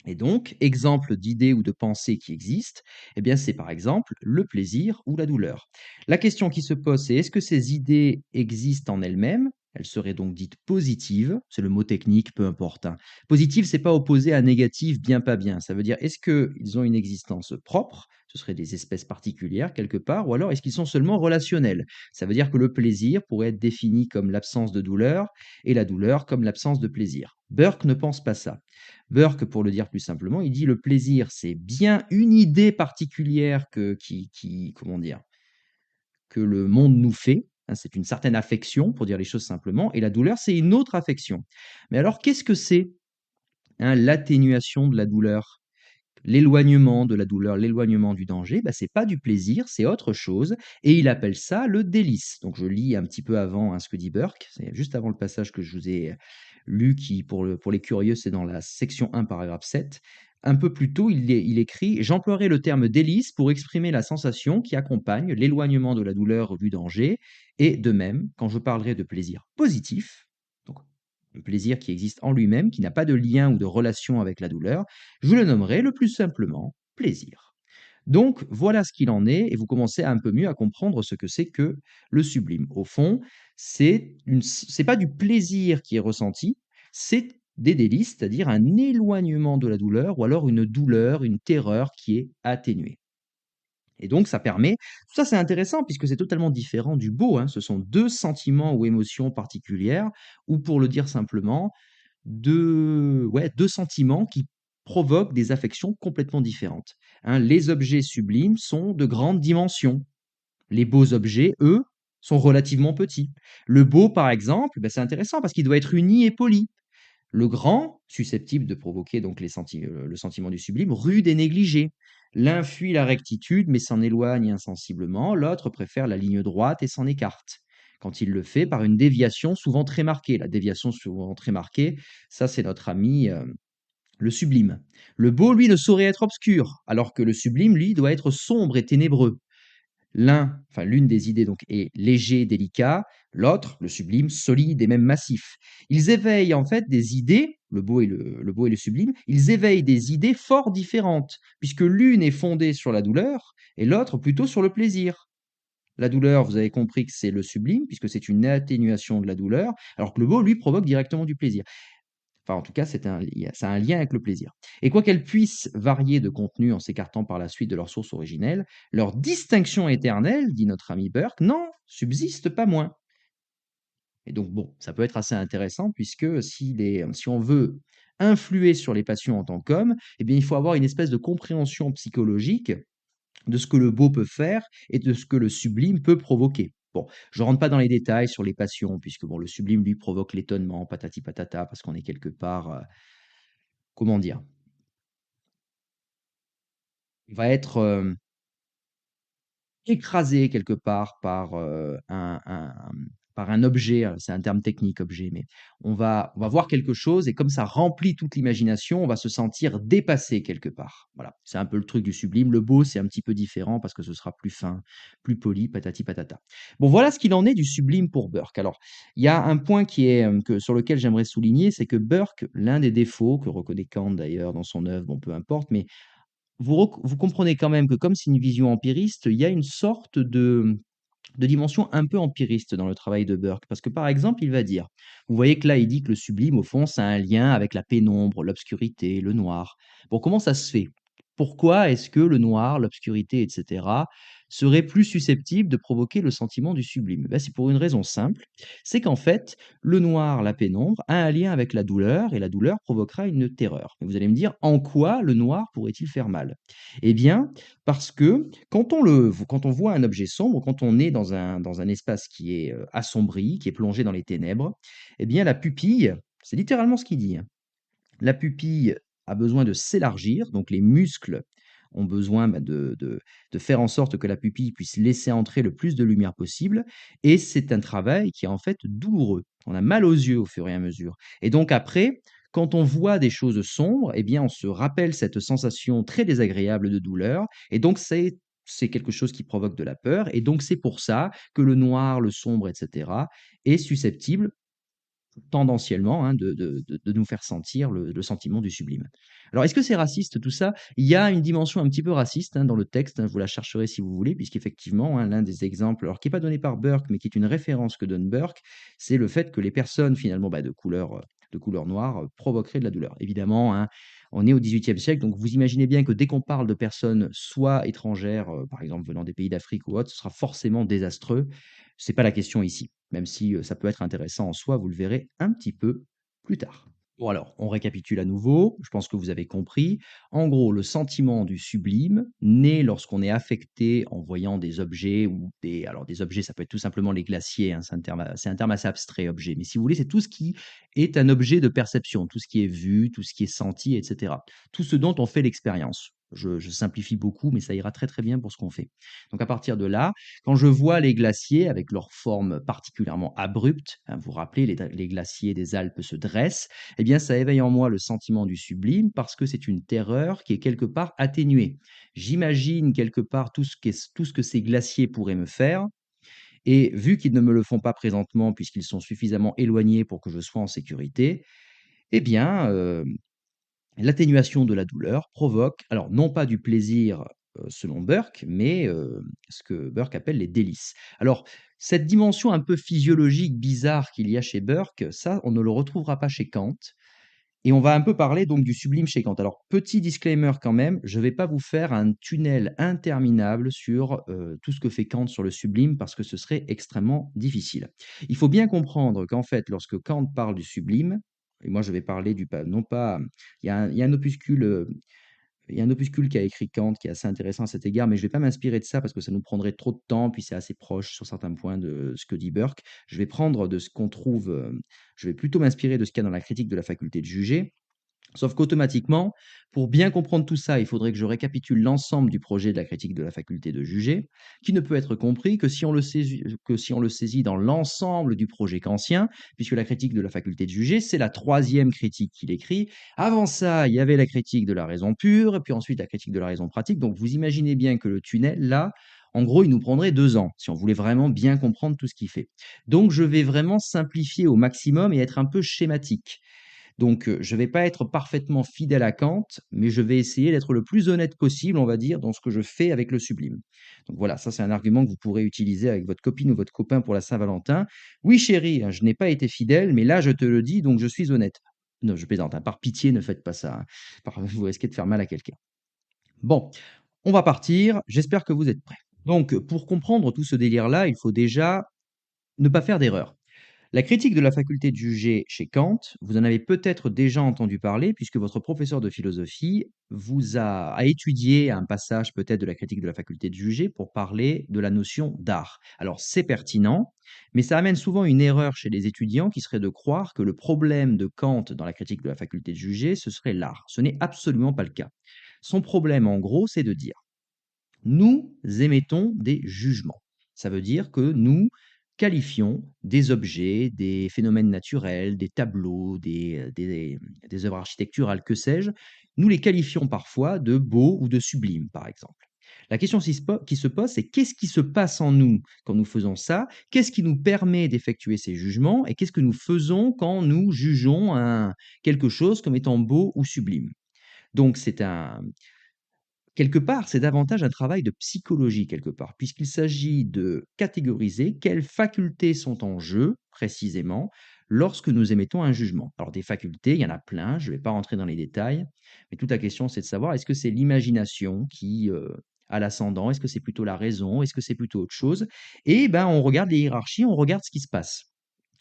Et donc, exemple d'idées ou de pensées qui existent, eh bien, c'est par exemple le plaisir ou la douleur. La question qui se pose, c'est est-ce que ces idées existent en elles-mêmes? Elles seraient donc dites positives, c'est le mot technique, peu importe, hein. Positive, c'est pas opposé à négative, bien pas bien. Ça veut dire est-ce qu'ils ont une existence propre? Ce seraient des espèces particulières quelque part, ou alors est-ce qu'ils sont seulement relationnels? Ça veut dire que le plaisir pourrait être défini comme l'absence de douleur et la douleur comme l'absence de plaisir. Burke ne pense pas ça. Burke, pour le dire plus simplement, il dit le plaisir, c'est bien une idée particulière comment dire, que le monde nous fait, hein, c'est une certaine affection, pour dire les choses simplement, et la douleur, c'est une autre affection. Mais alors, qu'est-ce que c'est, hein, l'atténuation de la douleur? L'éloignement de la douleur, l'éloignement du danger, bah, c'est pas du plaisir, c'est autre chose, et il appelle ça le délice. Donc je lis un petit peu avant, hein, ce que dit Burke, c'est juste avant le passage que je vous ai lu, qui pour les curieux, c'est dans la section 1, paragraphe 7. Un peu plus tôt, il écrit: «J'emploierai le terme délice pour exprimer la sensation qui accompagne l'éloignement de la douleur ou du danger, et de même, quand je parlerai de plaisir positif, donc un plaisir qui existe en lui-même, qui n'a pas de lien ou de relation avec la douleur, je le nommerai le plus simplement plaisir.» Donc voilà ce qu'il en est, et vous commencez un peu mieux à comprendre ce que c'est que le sublime. Au fond, c'est pas du plaisir qui est ressenti, c'est des délices, c'est-à-dire un éloignement de la douleur, ou alors une douleur, une terreur qui est atténuée. Et donc ça permet, tout ça c'est intéressant puisque c'est totalement différent du beau, hein. Ce sont deux sentiments ou émotions particulières, ou pour le dire simplement, deux sentiments qui provoquent des affections complètement différentes, hein. Les objets sublimes sont de grandes dimensions. Les beaux objets, eux, sont relativement petits. Le beau, par exemple, c'est intéressant parce qu'il doit être uni et poli. Le grand, susceptible de provoquer donc le sentiment du sublime, rude et négligé. L'un fuit la rectitude mais s'en éloigne insensiblement, l'autre préfère la ligne droite et s'en écarte, quand il le fait par une déviation souvent très marquée. La déviation souvent très marquée, ça c'est notre ami le sublime. Le beau, lui, ne saurait être obscur, alors que le sublime, lui, doit être sombre et ténébreux. L'une des idées donc est léger, délicat, l'autre, le sublime, solide et même massif. Ils éveillent en fait des idées, le beau et le sublime, ils éveillent des idées fort différentes, puisque l'une est fondée sur la douleur et l'autre plutôt sur le plaisir. La douleur, vous avez compris que c'est le sublime, puisque c'est une atténuation de la douleur, alors que le beau, lui, provoque directement du plaisir. Enfin, en tout cas, ça a un lien avec le plaisir. Et quoi qu'elles puissent varier de contenu en s'écartant par la suite de leur source originelle, leur distinction éternelle, dit notre ami Burke, n'en subsiste pas moins. Et donc, bon, ça peut être assez intéressant puisque si on veut influer sur les passions en tant qu'homme, eh bien, il faut avoir une espèce de compréhension psychologique de ce que le beau peut faire et de ce que le sublime peut provoquer. Bon, je ne rentre pas dans les détails sur les passions, puisque bon, le sublime lui provoque l'étonnement, patati patata, parce qu'on est quelque part, comment dire, on va être écrasé quelque part par par un objet, c'est un terme technique, objet, mais on va voir quelque chose, et comme ça remplit toute l'imagination, on va se sentir dépassé quelque part. Voilà, c'est un peu le truc du sublime. Le beau, c'est un petit peu différent parce que ce sera plus fin, plus poli, patati patata. Bon, voilà ce qu'il en est du sublime pour Burke. Alors, il y a un point qui est, sur lequel j'aimerais souligner, c'est que Burke, l'un des défauts que reconnaît Kant d'ailleurs dans son œuvre, bon, peu importe, mais vous comprenez quand même que comme c'est une vision empiriste, il y a une sorte de dimension un peu empiriste dans le travail de Burke. Parce que, par exemple, il va dire, vous voyez que là, il dit que le sublime, au fond, ça a un lien avec la pénombre, l'obscurité, le noir. Bon, comment ça se fait? Pourquoi est-ce que le noir, l'obscurité, etc., seraient plus susceptibles de provoquer le sentiment du sublime? Ben, c'est pour une raison simple, c'est qu'en fait, le noir, la pénombre, a un lien avec la douleur, et la douleur provoquera une terreur. Et vous allez me dire, en quoi le noir pourrait-il faire mal? Eh bien, parce que quand on voit un objet sombre, quand on est dans un espace qui est, assombri, qui est plongé dans les ténèbres, eh bien la pupille, c'est littéralement ce qu'il dit, hein, la pupille a besoin de s'élargir, donc les muscles ont besoin, bah, de faire en sorte que la pupille puisse laisser entrer le plus de lumière possible, et c'est un travail qui est en fait douloureux. On a mal aux yeux au fur et à mesure, et donc après, quand on voit des choses sombres, eh bien on se rappelle cette sensation très désagréable de douleur, et donc c'est quelque chose qui provoque de la peur, et donc c'est pour ça que le noir, le sombre, etc., est susceptible tendanciellement, hein, de nous faire sentir le sentiment du sublime. Alors, est-ce que c'est raciste tout ça? Il y a une dimension un petit peu raciste, hein, dans le texte, hein, vous la chercherez si vous voulez, puisqu'effectivement, hein, l'un des exemples, alors qui n'est pas donné par Burke, mais qui est une référence que donne Burke, c'est le fait que les personnes finalement bah, de couleur noire provoqueraient de la douleur. Évidemment, hein, on est au XVIIIe siècle, donc vous imaginez bien que dès qu'on parle de personnes soit étrangères, par exemple venant des pays d'Afrique ou autres, ce sera forcément désastreux. C'est pas la question ici, même si, ça peut être intéressant en soi, vous le verrez un petit peu plus tard. Bon alors, on récapitule à nouveau, je pense que vous avez compris. En gros, le sentiment du sublime naît lorsqu'on est affecté en voyant des objets ou des objets, ça peut être tout simplement les glaciers, hein, c'est un terme assez abstrait, objet, mais si vous voulez, c'est tout ce qui est un objet de perception, tout ce qui est vu, tout ce qui est senti, et cetera. Tout ce dont on fait l'expérience. Je simplifie beaucoup, mais ça ira très, très bien pour ce qu'on fait. Donc à partir de là, quand je vois les glaciers avec leur forme particulièrement abrupte, hein, vous vous rappelez, les glaciers des Alpes se dressent, eh bien, ça éveille en moi le sentiment du sublime parce que c'est une terreur qui est quelque part atténuée. J'imagine quelque part tout ce que ces glaciers pourraient me faire, et vu qu'ils ne me le font pas présentement puisqu'ils sont suffisamment éloignés pour que je sois en sécurité, eh bien, l'atténuation de la douleur provoque, alors non pas du plaisir, selon Burke, mais ce que Burke appelle les délices. Alors, cette dimension un peu physiologique bizarre qu'il y a chez Burke, ça, on ne le retrouvera pas chez Kant, et on va un peu parler donc du sublime chez Kant. Alors, petit disclaimer quand même, je ne vais pas vous faire un tunnel interminable sur, tout ce que fait Kant sur le sublime parce que ce serait extrêmement difficile. Il faut bien comprendre qu'en fait, lorsque Kant parle du sublime, et moi je vais parler du pa non pas, il y a un opuscule, il y a un opuscule qu'a écrit Kant qui est assez intéressant à cet égard, mais je ne vais pas m'inspirer de ça parce que ça nous prendrait trop de temps, puis c'est assez proche sur certains points de ce que dit Burke. Je vais prendre de ce qu'on trouve, je vais plutôt m'inspirer de ce qu'il y a dans la critique de la faculté de juger. Sauf qu'automatiquement, pour bien comprendre tout ça, il faudrait que je récapitule l'ensemble du projet de la critique de la faculté de juger, qui ne peut être compris que si on le saisit dans l'ensemble du projet kantien, puisque la critique de la faculté de juger, c'est la troisième critique qu'il écrit. Avant ça, il y avait la critique de la raison pure, et puis ensuite la critique de la raison pratique. Donc vous imaginez bien que le tunnel, là, en gros, il nous prendrait 2 ans, si on voulait vraiment bien comprendre tout ce qu'il fait. Donc je vais vraiment simplifier au maximum et être un peu schématique. Donc, je ne vais pas être parfaitement fidèle à Kant, mais je vais essayer d'être le plus honnête possible, on va dire, dans ce que je fais avec le sublime. Donc voilà, ça c'est un argument que vous pourrez utiliser avec votre copine ou votre copain pour la Saint-Valentin. «Oui chérie, hein, je n'ai pas été fidèle, mais là je te le dis, donc je suis honnête». Non, je plaisante, hein, par pitié ne faites pas ça, hein, vous risquez de faire mal à quelqu'un. Bon, on va partir, j'espère que vous êtes prêts. Donc, pour comprendre tout ce délire-là, il faut déjà ne pas faire d'erreur. La critique de la faculté de juger chez Kant, vous en avez peut-être déjà entendu parler puisque votre professeur de philosophie a étudié un passage peut-être de la critique de la faculté de juger pour parler de la notion d'art. Alors c'est pertinent, mais ça amène souvent une erreur chez les étudiants qui serait de croire que le problème de Kant dans la critique de la faculté de juger, ce serait l'art. Ce n'est absolument pas le cas. Son problème en gros, c'est de dire nous émettons des jugements. Ça veut dire que nous qualifions des objets, des phénomènes naturels, des tableaux, des œuvres architecturales, que sais-je, nous les qualifions parfois de beaux ou de sublimes, par exemple. La question qui se pose, c'est qu'est-ce qui se passe en nous quand nous faisons ça? Qu'est-ce qui nous permet d'effectuer ces jugements? Et qu'est-ce que nous faisons quand nous jugeons quelque chose comme étant beau ou sublime? Donc, c'est Quelque part, c'est davantage un travail de psychologie quelque part, puisqu'il s'agit de catégoriser quelles facultés sont en jeu précisément lorsque nous émettons un jugement. Alors des facultés, il y en a plein, je ne vais pas rentrer dans les détails, mais toute la question c'est de savoir est-ce que c'est l'imagination qui a l'ascendant, est-ce que c'est plutôt la raison, est-ce que c'est plutôt autre chose? Et ben on regarde les hiérarchies, on regarde ce qui se passe.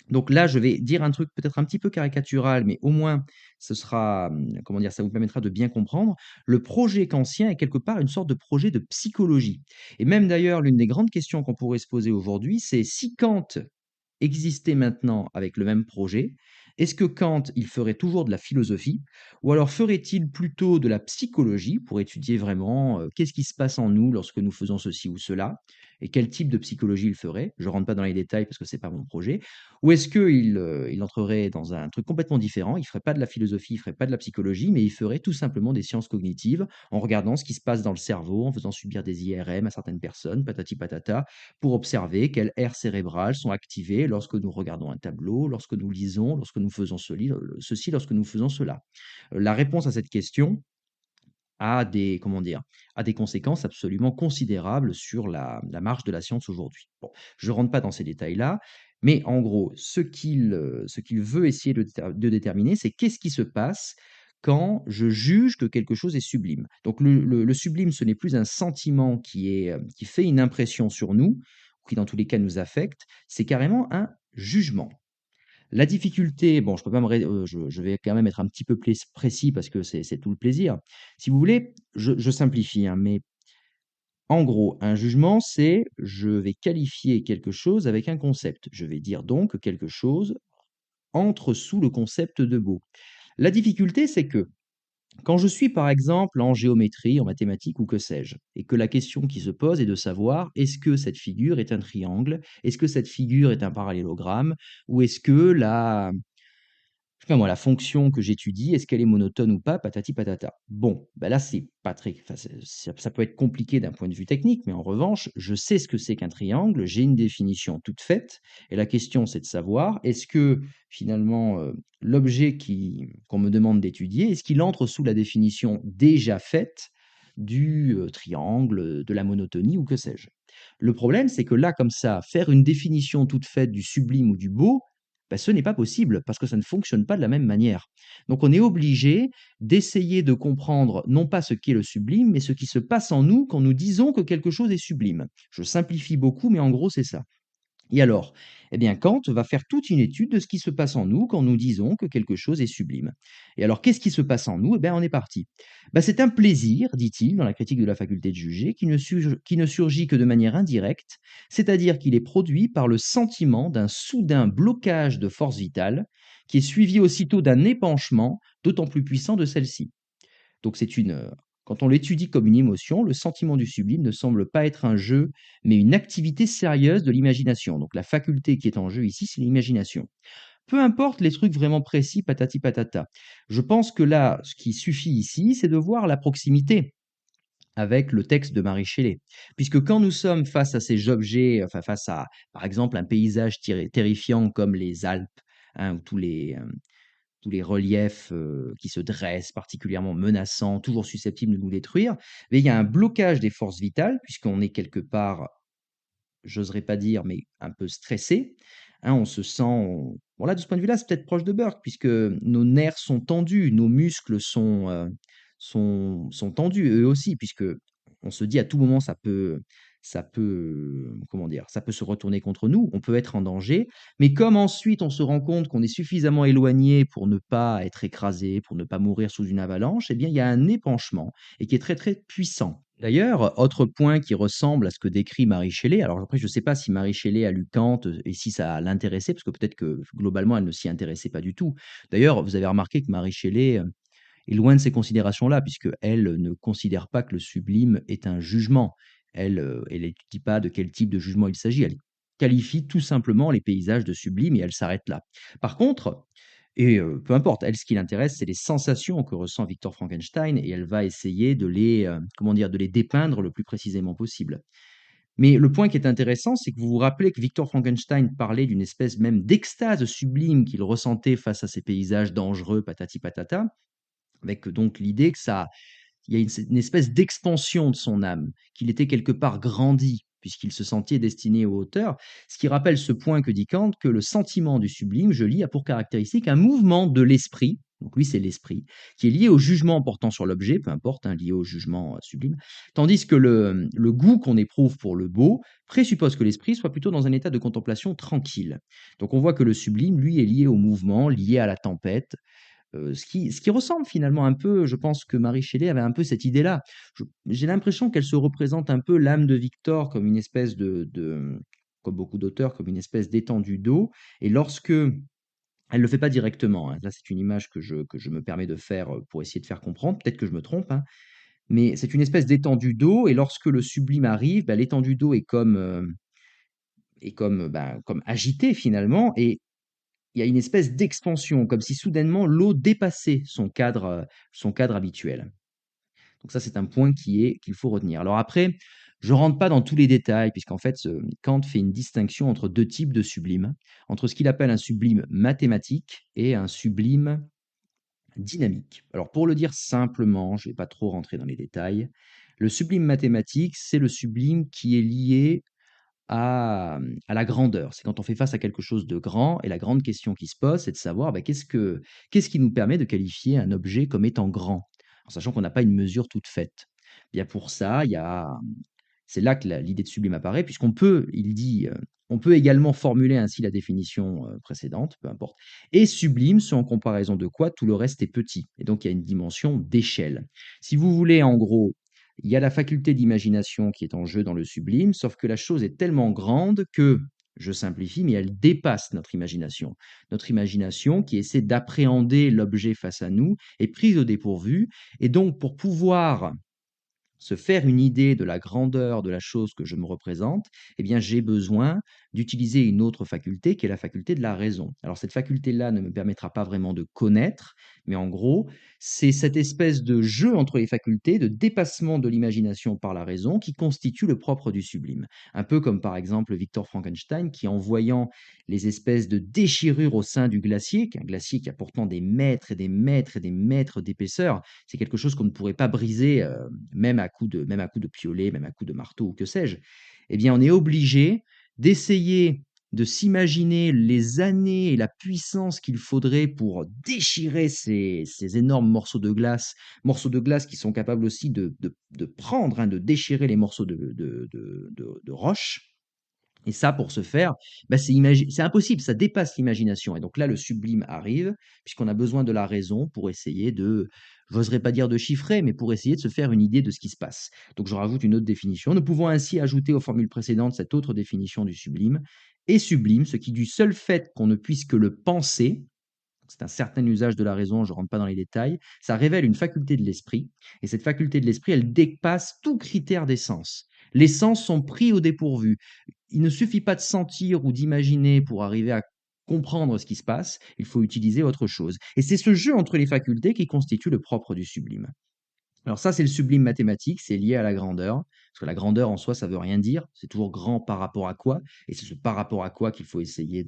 Donc là, je vais dire un truc peut-être un petit peu caricatural, mais au moins ce sera, comment dire? Ça vous permettra de bien comprendre. Le projet kantien est quelque part une sorte de projet de psychologie et même d'ailleurs l'une des grandes questions qu'on pourrait se poser aujourd'hui, c'est si Kant existait maintenant avec le même projet, est-ce que Kant, il ferait toujours de la philosophie ou alors ferait-il plutôt de la psychologie pour étudier vraiment, qu'est-ce qui se passe en nous lorsque nous faisons ceci ou cela et quel type de psychologie il ferait? Je rentre pas dans les détails parce que c'est pas mon projet. Ou est-ce qu'il, il entrerait dans un truc complètement différent, il ferait pas de la philosophie, il ferait pas de la psychologie, mais il ferait tout simplement des sciences cognitives en regardant ce qui se passe dans le cerveau, en faisant subir des IRM à certaines personnes, patati patata, pour observer quelles aires cérébrales sont activées lorsque nous regardons un tableau, lorsque nous lisons, lorsque nous faisons ceci, lorsque nous faisons cela. La réponse à cette question a des, comment dire, a des conséquences absolument considérables sur la marche de la science aujourd'hui. Bon, je ne rentre pas dans ces détails-là, mais en gros, ce qu'il veut essayer de déterminer, c'est qu'est-ce qui se passe quand je juge que quelque chose est sublime. Donc le sublime, ce n'est plus un sentiment qui fait une impression sur nous, ou qui dans tous les cas nous affecte, c'est carrément un jugement. La difficulté, bon, je peux pas me ré je vais quand même être un petit peu précis parce que c'est tout le plaisir. Si vous voulez, je simplifie, hein, mais en gros, un jugement, c'est je vais qualifier quelque chose avec un concept. Je vais dire donc que quelque chose entre sous le concept de beau. La difficulté, c'est que quand je suis, par exemple, en géométrie, en mathématiques ou que sais-je, et que la question qui se pose est de savoir est-ce que cette figure est un triangle? Est-ce que cette figure est un parallélogramme? Ou est-ce que je sais pas moi, la fonction que j'étudie, est-ce qu'elle est monotone ou pas? Patati patata. Bon, bah là, c'est pas très enfin, ça peut être compliqué d'un point de vue technique, mais en revanche, je sais ce que c'est qu'un triangle, j'ai une définition toute faite et la question, c'est de savoir, est-ce que finalement, l'objet qu'on me demande d'étudier, est-ce qu'il entre sous la définition déjà faite du, triangle, de la monotonie ou que sais-je? Le problème, c'est que là, comme ça, faire une définition toute faite du sublime ou du beau, bah, ce n'est pas possible parce que ça ne fonctionne pas de la même manière. Donc on est obligé d'essayer de comprendre non pas ce qu'est le sublime, mais ce qui se passe en nous quand nous disons que quelque chose est sublime. Je simplifie beaucoup, mais en gros c'est ça. Et alors, eh bien, Kant va faire toute une étude de ce qui se passe en nous quand nous disons que quelque chose est sublime. Et alors, qu'est-ce qui se passe en nous? Eh bien, on est parti. Ben, c'est un plaisir, dit-il, dans la critique de la faculté de juger, qui ne surgit que de manière indirecte, c'est-à-dire qu'il est produit par le sentiment d'un soudain blocage de force vitale, qui est suivi aussitôt d'un épanchement d'autant plus puissant de celle-ci. Donc quand on l'étudie comme une émotion, le sentiment du sublime ne semble pas être un jeu, mais une activité sérieuse de l'imagination. Donc la faculté qui est en jeu ici, c'est l'imagination. Peu importe les trucs vraiment précis, patati patata. Je pense que là, ce qui suffit ici, c'est de voir la proximité avec le texte de Marie Shelley. Puisque quand nous sommes face à ces objets, enfin face à, par exemple, un paysage terrifiant comme les Alpes, hein, ou tous les reliefs qui se dressent, particulièrement menaçants, toujours susceptibles de nous détruire, mais il y a un blocage des forces vitales, puisqu'on est quelque part, j'oserais pas dire, mais un peu stressé. Hein, on se sent, bon là, de ce point de vue-là, c'est peut-être proche de Burke, puisque nos nerfs sont tendus, nos muscles sont tendus eux aussi, puisque on se dit à tout moment comment dire, ça peut se retourner contre nous, on peut être en danger, mais comme ensuite on se rend compte qu'on est suffisamment éloigné pour ne pas être écrasé, pour ne pas mourir sous une avalanche, eh bien il y a un épanchement et qui est très très puissant. D'ailleurs, autre point qui ressemble à ce que décrit Marie Shelley, alors après je ne sais pas si Marie Shelley a lu Kant et si ça l'intéressait, parce que peut-être que globalement elle ne s'y intéressait pas du tout. D'ailleurs, vous avez remarqué que Marie Shelley est loin de ces considérations-là, puisqu'elle ne considère pas que le sublime est un jugement. Elle n'étudie pas de quel type de jugement il s'agit. Elle qualifie tout simplement les paysages de sublime et elle s'arrête là. Par contre, peu importe, elle, ce qui l'intéresse, c'est les sensations que ressent Victor Frankenstein et elle va essayer comment dire, de les dépeindre le plus précisément possible. Mais le point qui est intéressant, c'est que vous vous rappelez que Victor Frankenstein parlait d'une espèce même d'extase sublime qu'il ressentait face à ces paysages dangereux, patati patata, avec donc l'idée que il y a une espèce d'expansion de son âme, qu'il était quelque part grandi, puisqu'il se sentait destiné aux hauteurs, ce qui rappelle ce point que dit Kant, que le sentiment du sublime, je lis, a pour caractéristique un mouvement de l'esprit, donc lui c'est l'esprit, qui est lié au jugement portant sur l'objet, peu importe, hein, lié au jugement sublime, tandis que le goût qu'on éprouve pour le beau présuppose que l'esprit soit plutôt dans un état de contemplation tranquille. Donc on voit que le sublime, lui, est lié au mouvement, lié à la tempête, ce qui ressemble finalement un peu, je pense que Marie Shelley avait un peu cette idée-là. J'ai l'impression qu'elle se représente un peu l'âme de Victor comme une espèce comme beaucoup d'auteurs, comme une espèce d'étendue d'eau. Et lorsque, elle ne le fait pas directement, hein, là c'est une image que je me permets de faire pour essayer de faire comprendre, peut-être que je me trompe, hein, mais c'est une espèce d'étendue d'eau, et lorsque le sublime arrive, bah, l'étendue d'eau est comme agitée finalement, et il y a une espèce d'expansion, comme si soudainement l'eau dépassait son cadre habituel. Donc ça, c'est un point qu'il faut retenir. Alors après, je ne rentre pas dans tous les détails, puisqu'en fait, Kant fait une distinction entre deux types de sublimes, entre ce qu'il appelle un sublime mathématique et un sublime dynamique. Alors pour le dire simplement, je ne vais pas trop rentrer dans les détails, le sublime mathématique, c'est le sublime qui est lié à la grandeur. C'est quand on fait face à quelque chose de grand, et la grande question qui se pose, c'est de savoir, bah, qu'est-ce qui nous permet de qualifier un objet comme étant grand? En sachant qu'on n'a pas une mesure toute faite. Bien pour ça, c'est là que l'idée de sublime apparaît, puisqu'on peut, il dit, on peut également formuler ainsi la définition précédente, peu importe. Et sublime, c'est en comparaison de quoi tout le reste est petit. Et donc il y a une dimension d'échelle. Si vous voulez, en gros, il y a la faculté d'imagination qui est en jeu dans le sublime, sauf que la chose est tellement grande que, je simplifie, mais elle dépasse notre imagination. Notre imagination, qui essaie d'appréhender l'objet face à nous, est prise au dépourvu, et donc pour pouvoir se faire une idée de la grandeur de la chose que je me représente, eh bien, j'ai besoin d'utiliser une autre faculté qui est la faculté de la raison. Alors, cette faculté-là ne me permettra pas vraiment de connaître, mais en gros, c'est cette espèce de jeu entre les facultés, de dépassement de l'imagination par la raison qui constitue le propre du sublime. Un peu comme par exemple Victor Frankenstein qui, en voyant les espèces de déchirures au sein du glacier, qui est un glacier qui a pourtant des mètres et des mètres et des mètres d'épaisseur, c'est quelque chose qu'on ne pourrait pas briser même à coup de piolet, même à coup de marteau ou que sais-je, eh bien, on est obligé d'essayer de s'imaginer les années et la puissance qu'il faudrait pour déchirer ces énormes morceaux de glace qui sont capables aussi de prendre, hein, de déchirer les morceaux de roche. Et ça, pour ce faire, bah, c'est impossible, ça dépasse l'imagination. Et donc là, le sublime arrive, puisqu'on a besoin de la raison pour essayer j'oserais pas dire de chiffrer, mais pour essayer de se faire une idée de ce qui se passe. Donc je rajoute une autre définition. Nous pouvons ainsi ajouter aux formules précédentes cette autre définition du sublime. Et sublime, ce qui, du seul fait qu'on ne puisse que le penser, c'est un certain usage de la raison, je ne rentre pas dans les détails, ça révèle une faculté de l'esprit, et cette faculté de l'esprit, elle dépasse tout critère des sens. Les sens sont pris au dépourvu. Il ne suffit pas de sentir ou d'imaginer pour arriver à comprendre ce qui se passe, il faut utiliser autre chose. Et c'est ce jeu entre les facultés qui constitue le propre du sublime. Alors ça, c'est le sublime mathématique, c'est lié à la grandeur, parce que la grandeur en soi, ça veut rien dire, c'est toujours grand par rapport à quoi, et c'est ce par rapport à quoi qu'il faut essayer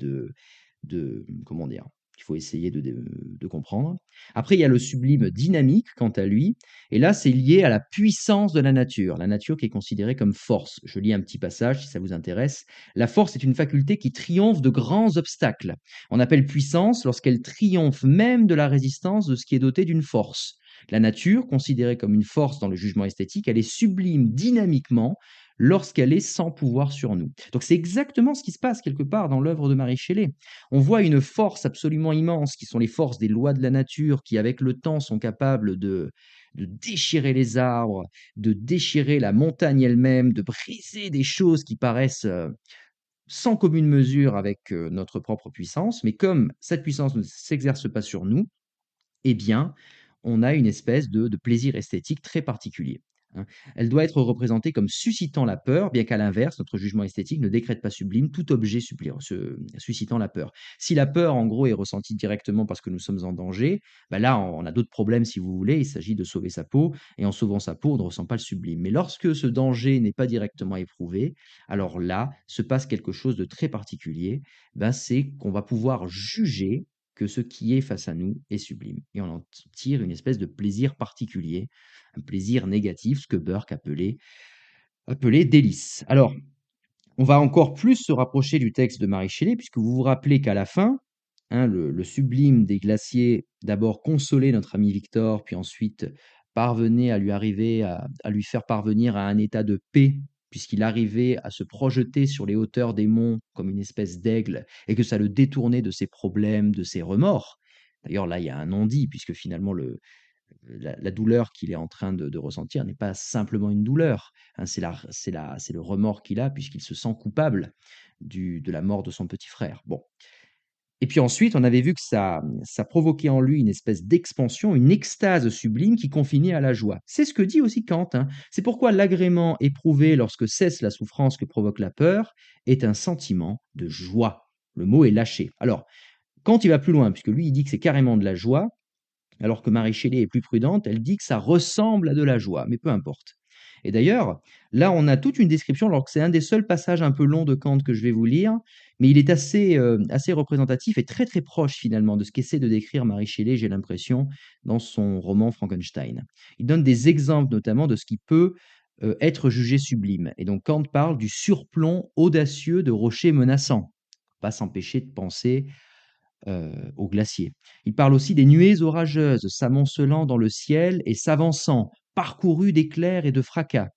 comment dire, qu'il faut essayer de comprendre. Après, il y a le sublime dynamique, quant à lui, et là, c'est lié à la puissance de la nature qui est considérée comme force. Je lis un petit passage si ça vous intéresse. La force est une faculté qui triomphe de grands obstacles. On appelle puissance lorsqu'elle triomphe même de la résistance de ce qui est doté d'une force. La nature, considérée comme une force dans le jugement esthétique, elle est sublime dynamiquement lorsqu'elle est sans pouvoir sur nous. Donc c'est exactement ce qui se passe quelque part dans l'œuvre de Marie Shelley. On voit une force absolument immense qui sont les forces des lois de la nature qui avec le temps sont capables de déchirer les arbres, de déchirer la montagne elle-même, de briser des choses qui paraissent sans commune mesure avec notre propre puissance, mais comme cette puissance ne s'exerce pas sur nous, eh bien, on a une espèce de plaisir esthétique très particulier, hein. Elle doit être représentée comme suscitant la peur, bien qu'à l'inverse, notre jugement esthétique ne décrète pas sublime tout objet suscitant la peur. Si la peur, en gros, est ressentie directement parce que nous sommes en danger, bah là, on a d'autres problèmes, si vous voulez. Il s'agit de sauver sa peau, et en sauvant sa peau, on ne ressent pas le sublime. Mais lorsque ce danger n'est pas directement éprouvé, alors là, se passe quelque chose de très particulier. Ben, c'est qu'on va pouvoir juger que ce qui est face à nous est sublime et on en tire une espèce de plaisir particulier, un plaisir négatif, ce que Burke appelait délice. Alors, on va encore plus se rapprocher du texte de Mary Shelley, puisque vous vous rappelez qu'à la fin, hein, le sublime des glaciers, d'abord consolait notre ami Victor, puis ensuite parvenait à lui faire parvenir à un état de paix, puisqu'il arrivait à se projeter sur les hauteurs des monts comme une espèce d'aigle, et que ça le détournait de ses problèmes, de ses remords. D'ailleurs, là, il y a un non-dit, puisque finalement, la douleur qu'il est en train de ressentir n'est pas simplement une douleur, hein, c'est le remords qu'il a puisqu'il se sent coupable de la mort de son petit frère. Bon. Et puis ensuite, on avait vu que ça provoquait en lui une espèce d'expansion, une extase sublime qui confinait à la joie. C'est ce que dit aussi Kant, hein. C'est pourquoi l'agrément éprouvé lorsque cesse la souffrance que provoque la peur est un sentiment de joie. Le mot est lâché. Alors, Kant il va plus loin, puisque lui, il dit que c'est carrément de la joie, alors que Marie Shelley est plus prudente, elle dit que ça ressemble à de la joie, mais peu importe. Et d'ailleurs, là, on a toute une description, alors que c'est un des seuls passages un peu longs de Kant que je vais vous lire, mais il est assez représentatif et très très proche finalement de ce qu'essaie de décrire Marie Shelley, j'ai l'impression, dans son roman Frankenstein. Il donne des exemples notamment de ce qui peut être jugé sublime. Et donc Kant parle du surplomb audacieux de rochers menaçants. Pas s'empêcher de penser aux glaciers. Il parle aussi des nuées orageuses s'amoncelant dans le ciel et s'avançant, parcourues d'éclairs et de fracas.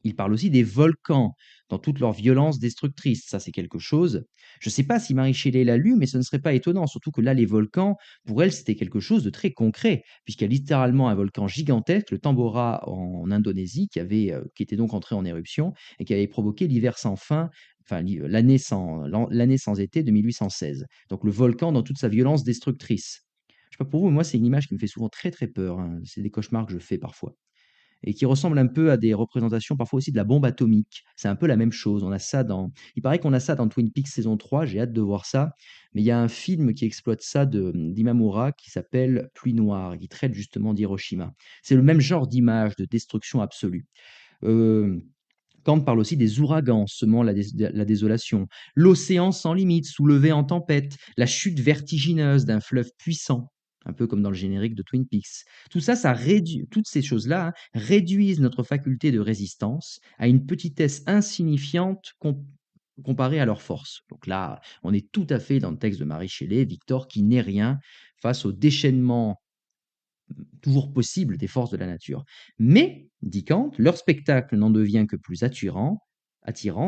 Il parle aussi des volcans dans toute leur violence destructrice. Ça, c'est quelque chose. Je ne sais pas si Marie Shelley l'a lu, mais ce ne serait pas étonnant, surtout que là, les volcans, pour elle, c'était quelque chose de très concret, puisqu'il y a littéralement un volcan gigantesque, le Tambora en Indonésie, qui était donc entré en éruption et qui avait provoqué l'hiver sans fin, enfin l'année sans été de 1816. Donc le volcan dans toute sa violence destructrice. Je sais pas pour vous, mais moi, c'est une image qui me fait souvent très très peur, hein. C'est des cauchemars que je fais parfois et qui ressemble un peu à des représentations parfois aussi de la bombe atomique. C'est un peu la même chose. Il paraît qu'on a ça dans Twin Peaks saison 3, j'ai hâte de voir ça. Mais il y a un film qui exploite ça d'Imamura qui s'appelle Pluie noire, qui traite justement d'Hiroshima. C'est le même genre d'image de destruction absolue. Euh, Kant parle aussi des ouragans semant la désolation, l'océan sans limite soulevé en tempête, la chute vertigineuse d'un fleuve puissant, un peu comme dans le générique de Twin Peaks. Tout ça, toutes ces choses-là réduisent notre faculté de résistance à une petitesse insignifiante comparée à leur force. Donc là, on est tout à fait dans le texte de Marie Shelley, Victor qui n'est rien face au déchaînement toujours possible des forces de la nature. Mais, dit Kant, leur spectacle n'en devient que plus attirant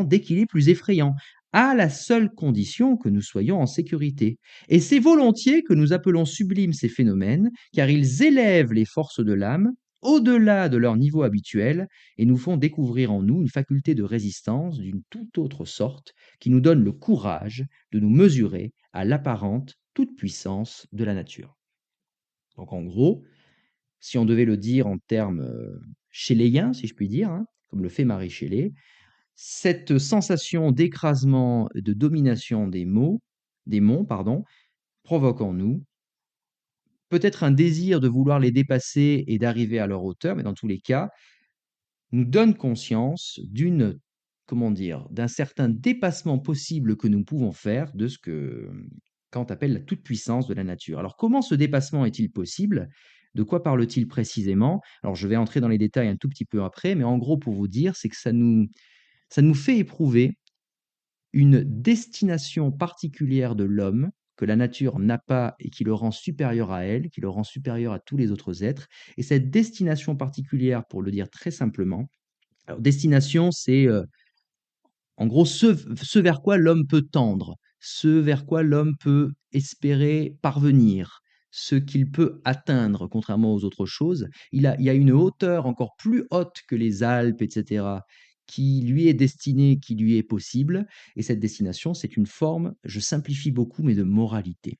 dès qu'il est plus effrayant, à la seule condition que nous soyons en sécurité. Et c'est volontiers que nous appelons sublimes ces phénomènes, car ils élèvent les forces de l'âme au-delà de leur niveau habituel et nous font découvrir en nous une faculté de résistance d'une toute autre sorte qui nous donne le courage de nous mesurer à l'apparente toute-puissance de la nature. Donc en gros, si on devait le dire en termes shelleyiens, si je puis dire, hein, comme le fait Marie Shelley, cette sensation d'écrasement, de domination des monts, pardon, provoque en nous peut-être un désir de vouloir les dépasser et d'arriver à leur hauteur, mais dans tous les cas, nous donne conscience comment dire, d'un certain dépassement possible que nous pouvons faire de ce que Kant appelle la toute-puissance de la nature. Alors, comment ce dépassement est-il possible? De quoi parle-t-il précisément? Alors, je vais entrer dans les détails un tout petit peu après, mais en gros, pour vous dire, c'est que ça nous fait éprouver une destination particulière de l'homme que la nature n'a pas et qui le rend supérieur à elle, qui le rend supérieur à tous les autres êtres. Et cette destination particulière, pour le dire très simplement, alors destination, c'est en gros ce vers quoi l'homme peut tendre, ce vers quoi l'homme peut espérer parvenir, ce qu'il peut atteindre, contrairement aux autres choses. Il y a une hauteur encore plus haute que les Alpes, etc., qui lui est destinée, qui lui est possible. Et cette destination, c'est une forme, je simplifie beaucoup, mais de moralité.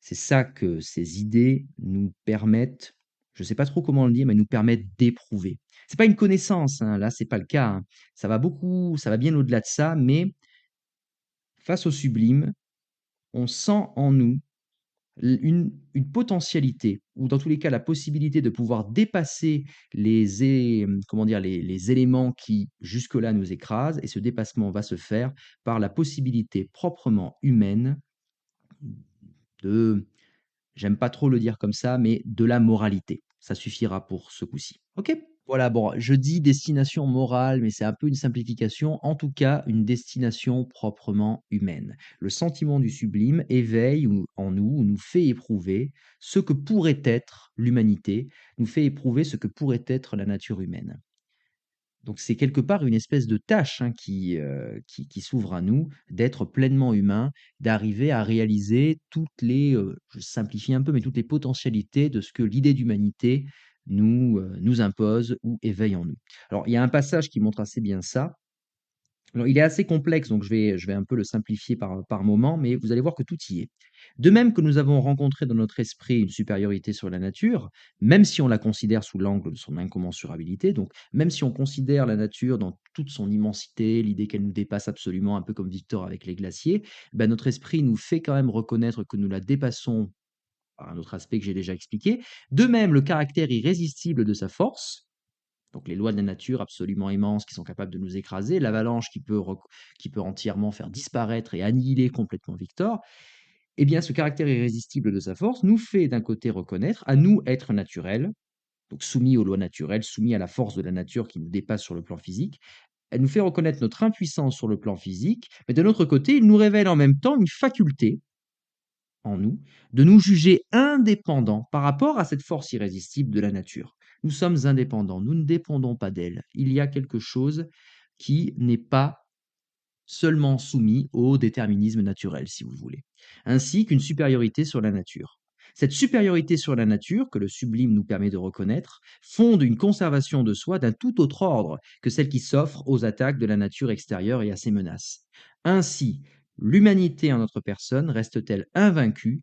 C'est ça que ces idées nous permettent, je ne sais pas trop comment le dire, mais nous permettent d'éprouver. C'est pas une connaissance, hein, là, c'est pas le cas, hein. Ça va bien au-delà de ça, mais face au sublime, on sent en nous une potentialité, ou dans tous les cas la possibilité de pouvoir dépasser comment dire, les éléments qui jusque-là nous écrasent, et ce dépassement va se faire par la possibilité proprement humaine de j'aime pas trop le dire comme ça, mais de la moralité. Ça suffira pour ce coup-ci. OK? Voilà, bon, je dis destination morale, mais c'est un peu une simplification. En tout cas, une destination proprement humaine. Le sentiment du sublime éveille en nous, ou nous fait éprouver ce que pourrait être l'humanité, nous fait éprouver ce que pourrait être la nature humaine. Donc c'est quelque part une espèce de tâche, hein, qui s'ouvre à nous, d'être pleinement humain, d'arriver à réaliser toutes les, je simplifie un peu, mais toutes les potentialités de ce que l'idée d'humanité nous impose ou éveille en nous. Alors il y a un passage qui montre assez bien ça. Alors, il est assez complexe, donc je vais un peu le simplifier par moment, mais vous allez voir que tout y est. De même que nous avons rencontré dans notre esprit une supériorité sur la nature, même si on la considère sous l'angle de son incommensurabilité, donc même si on considère la nature dans toute son immensité, l'idée qu'elle nous dépasse absolument, un peu comme Victor avec les glaciers, ben, notre esprit nous fait quand même reconnaître que nous la dépassons par un autre aspect que j'ai déjà expliqué. De même, le caractère irrésistible de sa force, donc les lois de la nature absolument immenses qui sont capables de nous écraser, l'avalanche qui peut entièrement faire disparaître et annihiler complètement Victor, eh bien ce caractère irrésistible de sa force nous fait d'un côté reconnaître à nous être naturels, donc soumis aux lois naturelles, soumis à la force de la nature qui nous dépasse sur le plan physique. Elle nous fait reconnaître notre impuissance sur le plan physique, mais d'un autre côté, il nous révèle en même temps une faculté en nous, de nous juger indépendants par rapport à cette force irrésistible de la nature. Nous sommes indépendants, nous ne dépendons pas d'elle. Il y a quelque chose qui n'est pas seulement soumis au déterminisme naturel, si vous voulez, ainsi qu'une supériorité sur la nature. Cette supériorité sur la nature, que le sublime nous permet de reconnaître, fonde une conservation de soi d'un tout autre ordre que celle qui s'offre aux attaques de la nature extérieure et à ses menaces. Ainsi, l'humanité en notre personne reste-t-elle invaincue.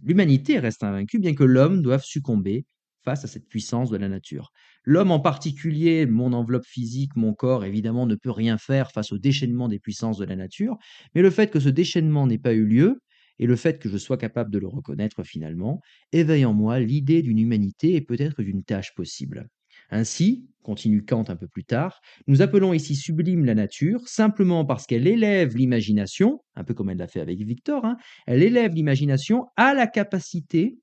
L'humanité reste invaincue, bien que l'homme doive succomber face à cette puissance de la nature. L'homme en particulier, mon enveloppe physique, mon corps, évidemment, ne peut rien faire face au déchaînement des puissances de la nature, mais le fait que ce déchaînement n'ait pas eu lieu, et le fait que je sois capable de le reconnaître finalement, éveille en moi l'idée d'une humanité et peut-être d'une tâche possible. Ainsi, continue Kant un peu plus tard, nous appelons ici sublime la nature simplement parce qu'elle élève l'imagination, un peu comme elle l'a fait avec Victor, hein, elle élève l'imagination à la capacité,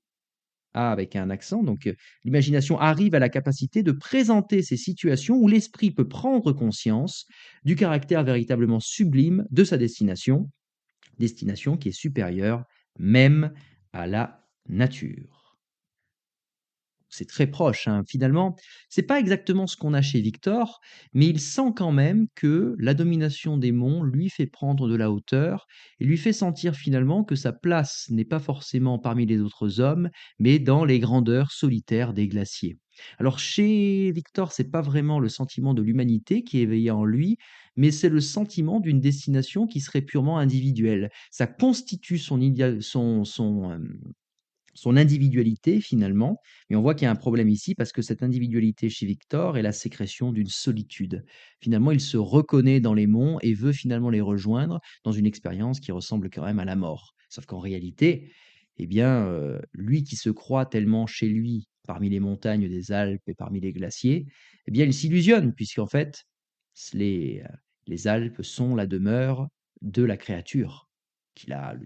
A avec un accent, donc l'imagination arrive à la capacité de présenter ces situations où l'esprit peut prendre conscience du caractère véritablement sublime de sa destination, destination qui est supérieure même à la nature. C'est très proche, hein. Finalement, c'est pas exactement ce qu'on a chez Victor, mais il sent quand même que la domination des monts lui fait prendre de la hauteur et lui fait sentir finalement que sa place n'est pas forcément parmi les autres hommes, mais dans les grandeurs solitaires des glaciers. Alors chez Victor, c'est pas vraiment le sentiment de l'humanité qui est éveillé en lui, mais c'est le sentiment d'une destination qui serait purement individuelle. Ça constitue son individualité finalement, mais on voit qu'il y a un problème ici parce que cette individualité chez Victor est la sécrétion d'une solitude. Finalement, il se reconnaît dans les monts et veut finalement les rejoindre dans une expérience qui ressemble quand même à la mort. Sauf qu'en réalité, eh bien, lui qui se croit tellement chez lui parmi les montagnes des Alpes et parmi les glaciers, eh bien, il s'illusionne puisqu'en fait, les, les Alpes sont la demeure de la créature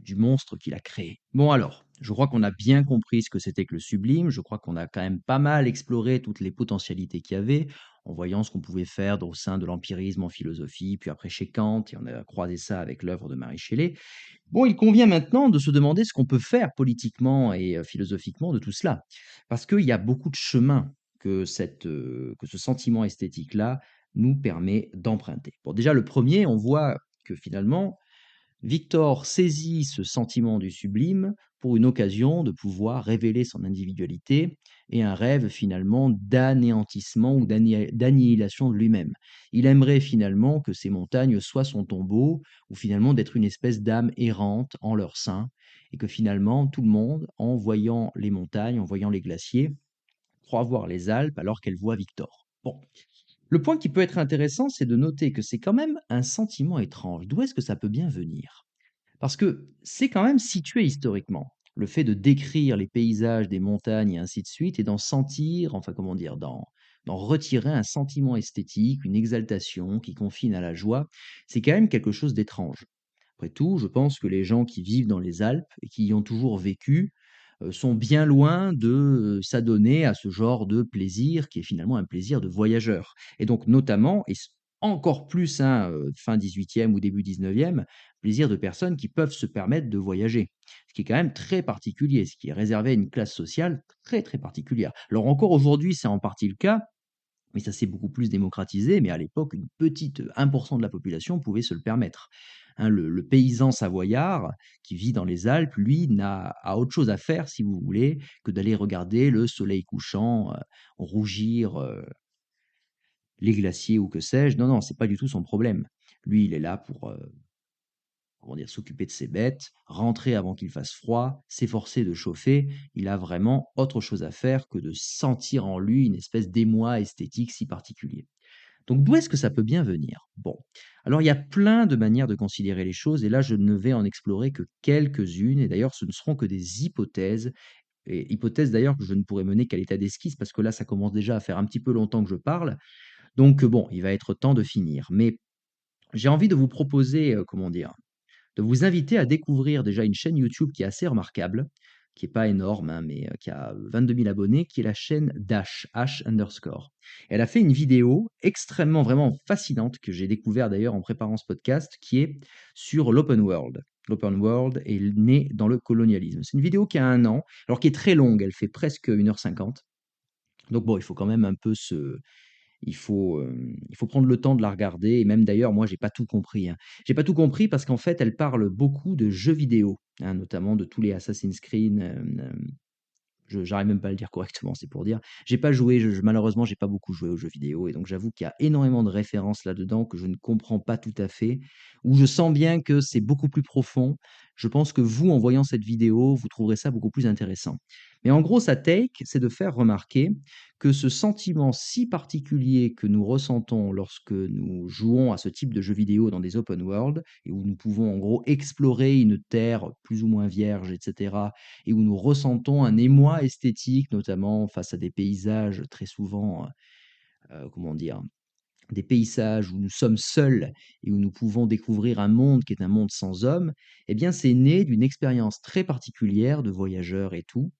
du monstre qu'il a créé. Bon alors, je crois qu'on a bien compris ce que c'était que le sublime, je crois qu'on a quand même pas mal exploré toutes les potentialités qu'il y avait, en voyant ce qu'on pouvait faire au sein de l'empirisme en philosophie, puis après chez Kant, et on a croisé ça avec l'œuvre de Marie Shelley. Bon, il convient maintenant de se demander ce qu'on peut faire politiquement et philosophiquement de tout cela, parce qu'il y a beaucoup de chemins que ce sentiment esthétique-là nous permet d'emprunter. Bon, déjà, le premier, on voit que finalement, Victor saisit ce sentiment du sublime pour une occasion de pouvoir révéler son individualité et un rêve finalement d'anéantissement ou d'annihilation de lui-même. Il aimerait finalement que ces montagnes soient son tombeau ou finalement d'être une espèce d'âme errante en leur sein et que finalement tout le monde, en voyant les montagnes, en voyant les glaciers, croit voir les Alpes alors qu'elle voit Victor. Bon, le point qui peut être intéressant, c'est de noter que c'est quand même un sentiment étrange. D'où est-ce que ça peut bien venir? Parce que c'est quand même situé historiquement. Le fait de décrire les paysages des montagnes et ainsi de suite, et d'en sentir, enfin comment dire, d'en retirer un sentiment esthétique, une exaltation qui confine à la joie, c'est quand même quelque chose d'étrange. Après tout, je pense que les gens qui vivent dans les Alpes et qui y ont toujours vécu, sont bien loin de, s'adonner à ce genre de plaisir qui est finalement un plaisir de voyageur et donc notamment et encore plus, hein, fin 18e ou début 19e, plaisir de personnes qui peuvent se permettre de voyager. Ce qui est quand même très particulier, ce qui est réservé à une classe sociale très, très particulière. Alors encore aujourd'hui, c'est en partie le cas, mais ça s'est beaucoup plus démocratisé, mais à l'époque, une petite, 1 de la population pouvait se le permettre. Hein, le paysan savoyard qui vit dans les Alpes, lui, a autre chose à faire, si vous voulez, que d'aller regarder le soleil couchant, rougir, les glaciers ou que sais-je. Non, non, c'est pas du tout son problème. Lui, il est là pour, comment dire? S'occuper de ses bêtes, rentrer avant qu'il fasse froid, s'efforcer de chauffer. Il a vraiment autre chose à faire que de sentir en lui une espèce d'émoi esthétique si particulier. Donc d'où est-ce que ça peut bien venir? Bon, alors il y a plein de manières de considérer les choses et là je ne vais en explorer que quelques-unes et d'ailleurs ce ne seront que des hypothèses et hypothèses d'ailleurs que je ne pourrais mener qu'à l'état d'esquisse parce que là ça commence déjà à faire un petit peu longtemps que je parle. Donc bon, il va être temps de finir. Mais j'ai envie de vous proposer, comment dire? De vous inviter à découvrir déjà une chaîne YouTube qui est assez remarquable, qui est pas énorme, hein, mais qui a 22 000 abonnés, qui est la chaîne Dash, H_. Elle a fait une vidéo extrêmement, vraiment fascinante, que j'ai découvert d'ailleurs en préparant ce podcast, qui est sur l'open world. L'open world est né dans le colonialisme. C'est une vidéo qui a 1 an, alors qui est très longue, elle fait presque 1h50. Donc bon, il faut quand même un peu se, il faut prendre le temps de la regarder et même d'ailleurs, moi, j'ai pas tout compris, hein. J'ai pas tout compris parce qu'en fait, elle parle beaucoup de jeux vidéo, hein, notamment de tous les Assassin's Creed, je j'arrive même pas à le dire correctement, c'est pour dire. J'ai pas joué, je malheureusement, j'ai pas beaucoup joué aux jeux vidéo et donc j'avoue qu'il y a énormément de références là-dedans que je ne comprends pas tout à fait, où je sens bien que c'est beaucoup plus profond. Je pense que vous, en voyant cette vidéo, vous trouverez ça beaucoup plus intéressant. Mais en gros, sa take, c'est de faire remarquer que ce sentiment si particulier que nous ressentons lorsque nous jouons à ce type de jeux vidéo dans des open world et où nous pouvons en gros explorer une terre plus ou moins vierge, etc., et où nous ressentons un émoi esthétique, notamment face à des paysages très souvent, comment dire? Des paysages où nous sommes seuls et où nous pouvons découvrir un monde qui est un monde sans hommes, eh bien, c'est né d'une expérience très particulière de voyageurs et tout,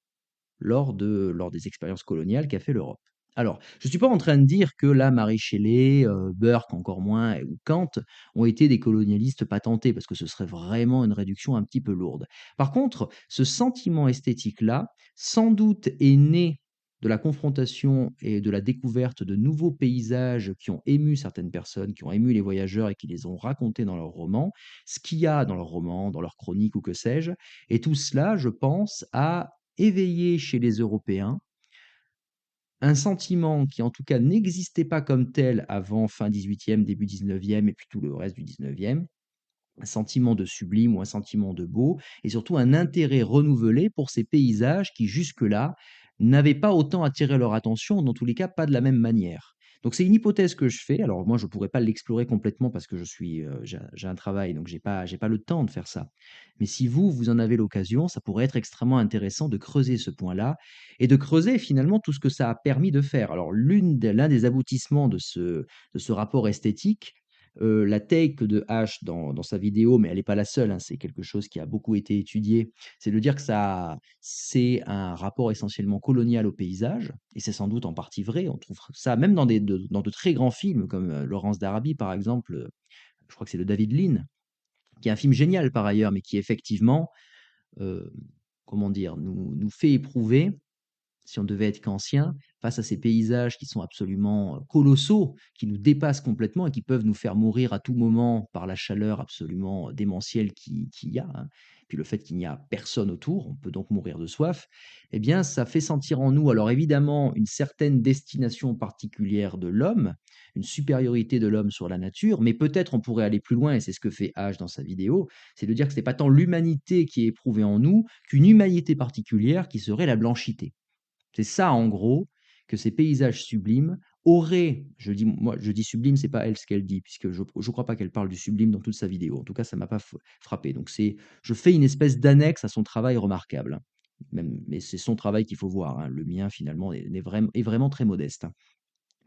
lors des expériences coloniales qu'a fait l'Europe. Alors, je ne suis pas en train de dire que là, Marie Shelley, Burke encore moins ou Kant ont été des colonialistes patentés, parce que ce serait vraiment une réduction un petit peu lourde. Par contre, ce sentiment esthétique-là, sans doute est né de la confrontation et de la découverte de nouveaux paysages qui ont ému certaines personnes, qui ont ému les voyageurs et qui les ont racontés dans leurs romans, ce qu'il y a dans leurs romans, dans leurs chroniques ou que sais-je. Et tout cela, je pense, a éveillé chez les Européens un sentiment qui, en tout cas, n'existait pas comme tel avant fin 18e, début 19e et puis tout le reste du 19e, un sentiment de sublime ou un sentiment de beau et surtout un intérêt renouvelé pour ces paysages qui, jusque-là, n'avaient pas autant attiré leur attention, dans tous les cas, pas de la même manière. Donc c'est une hypothèse que je fais. Alors moi, je ne pourrais pas l'explorer complètement parce que j'ai un travail, donc j'ai pas le temps de faire ça. Mais si vous, vous en avez l'occasion, ça pourrait être extrêmement intéressant de creuser ce point-là et de creuser finalement tout ce que ça a permis de faire. Alors l'un des aboutissements de ce rapport esthétique, la take de H dans sa vidéo, mais elle n'est pas la seule, hein, c'est quelque chose qui a beaucoup été étudié, c'est de dire que c'est un rapport essentiellement colonial au paysage et c'est sans doute en partie vrai. On trouve ça même dans de très grands films comme, Laurence d'Arabie par exemple, je crois que c'est de David Lean, qui est un film génial par ailleurs, mais qui effectivement, heu, comment dire? Nous fait éprouver si on devait être qu'ancien, face à ces paysages qui sont absolument, colossaux, qui nous dépassent complètement et qui peuvent nous faire mourir à tout moment par la chaleur absolument démentielle qu'il y a, hein. Puis le fait qu'il n'y a personne autour, on peut donc mourir de soif, eh bien ça fait sentir en nous alors évidemment une certaine destination particulière de l'homme, une supériorité de l'homme sur la nature, mais peut-être on pourrait aller plus loin et c'est ce que fait H dans sa vidéo, c'est de dire que c'est pas tant l'humanité qui est éprouvée en nous, qu'une humanité particulière qui serait la blanchité. C'est ça, en gros, que ces paysages sublimes auraient, je dis sublime, c'est pas elle ce qu'elle dit, puisque je crois pas qu'elle parle du sublime dans toute sa vidéo. En tout cas, ça m'a pas frappé. Donc je fais une espèce d'annexe à son travail remarquable, hein. Même, mais c'est son travail qu'il faut voir, hein. Le mien, finalement, est vraiment très modeste, hein.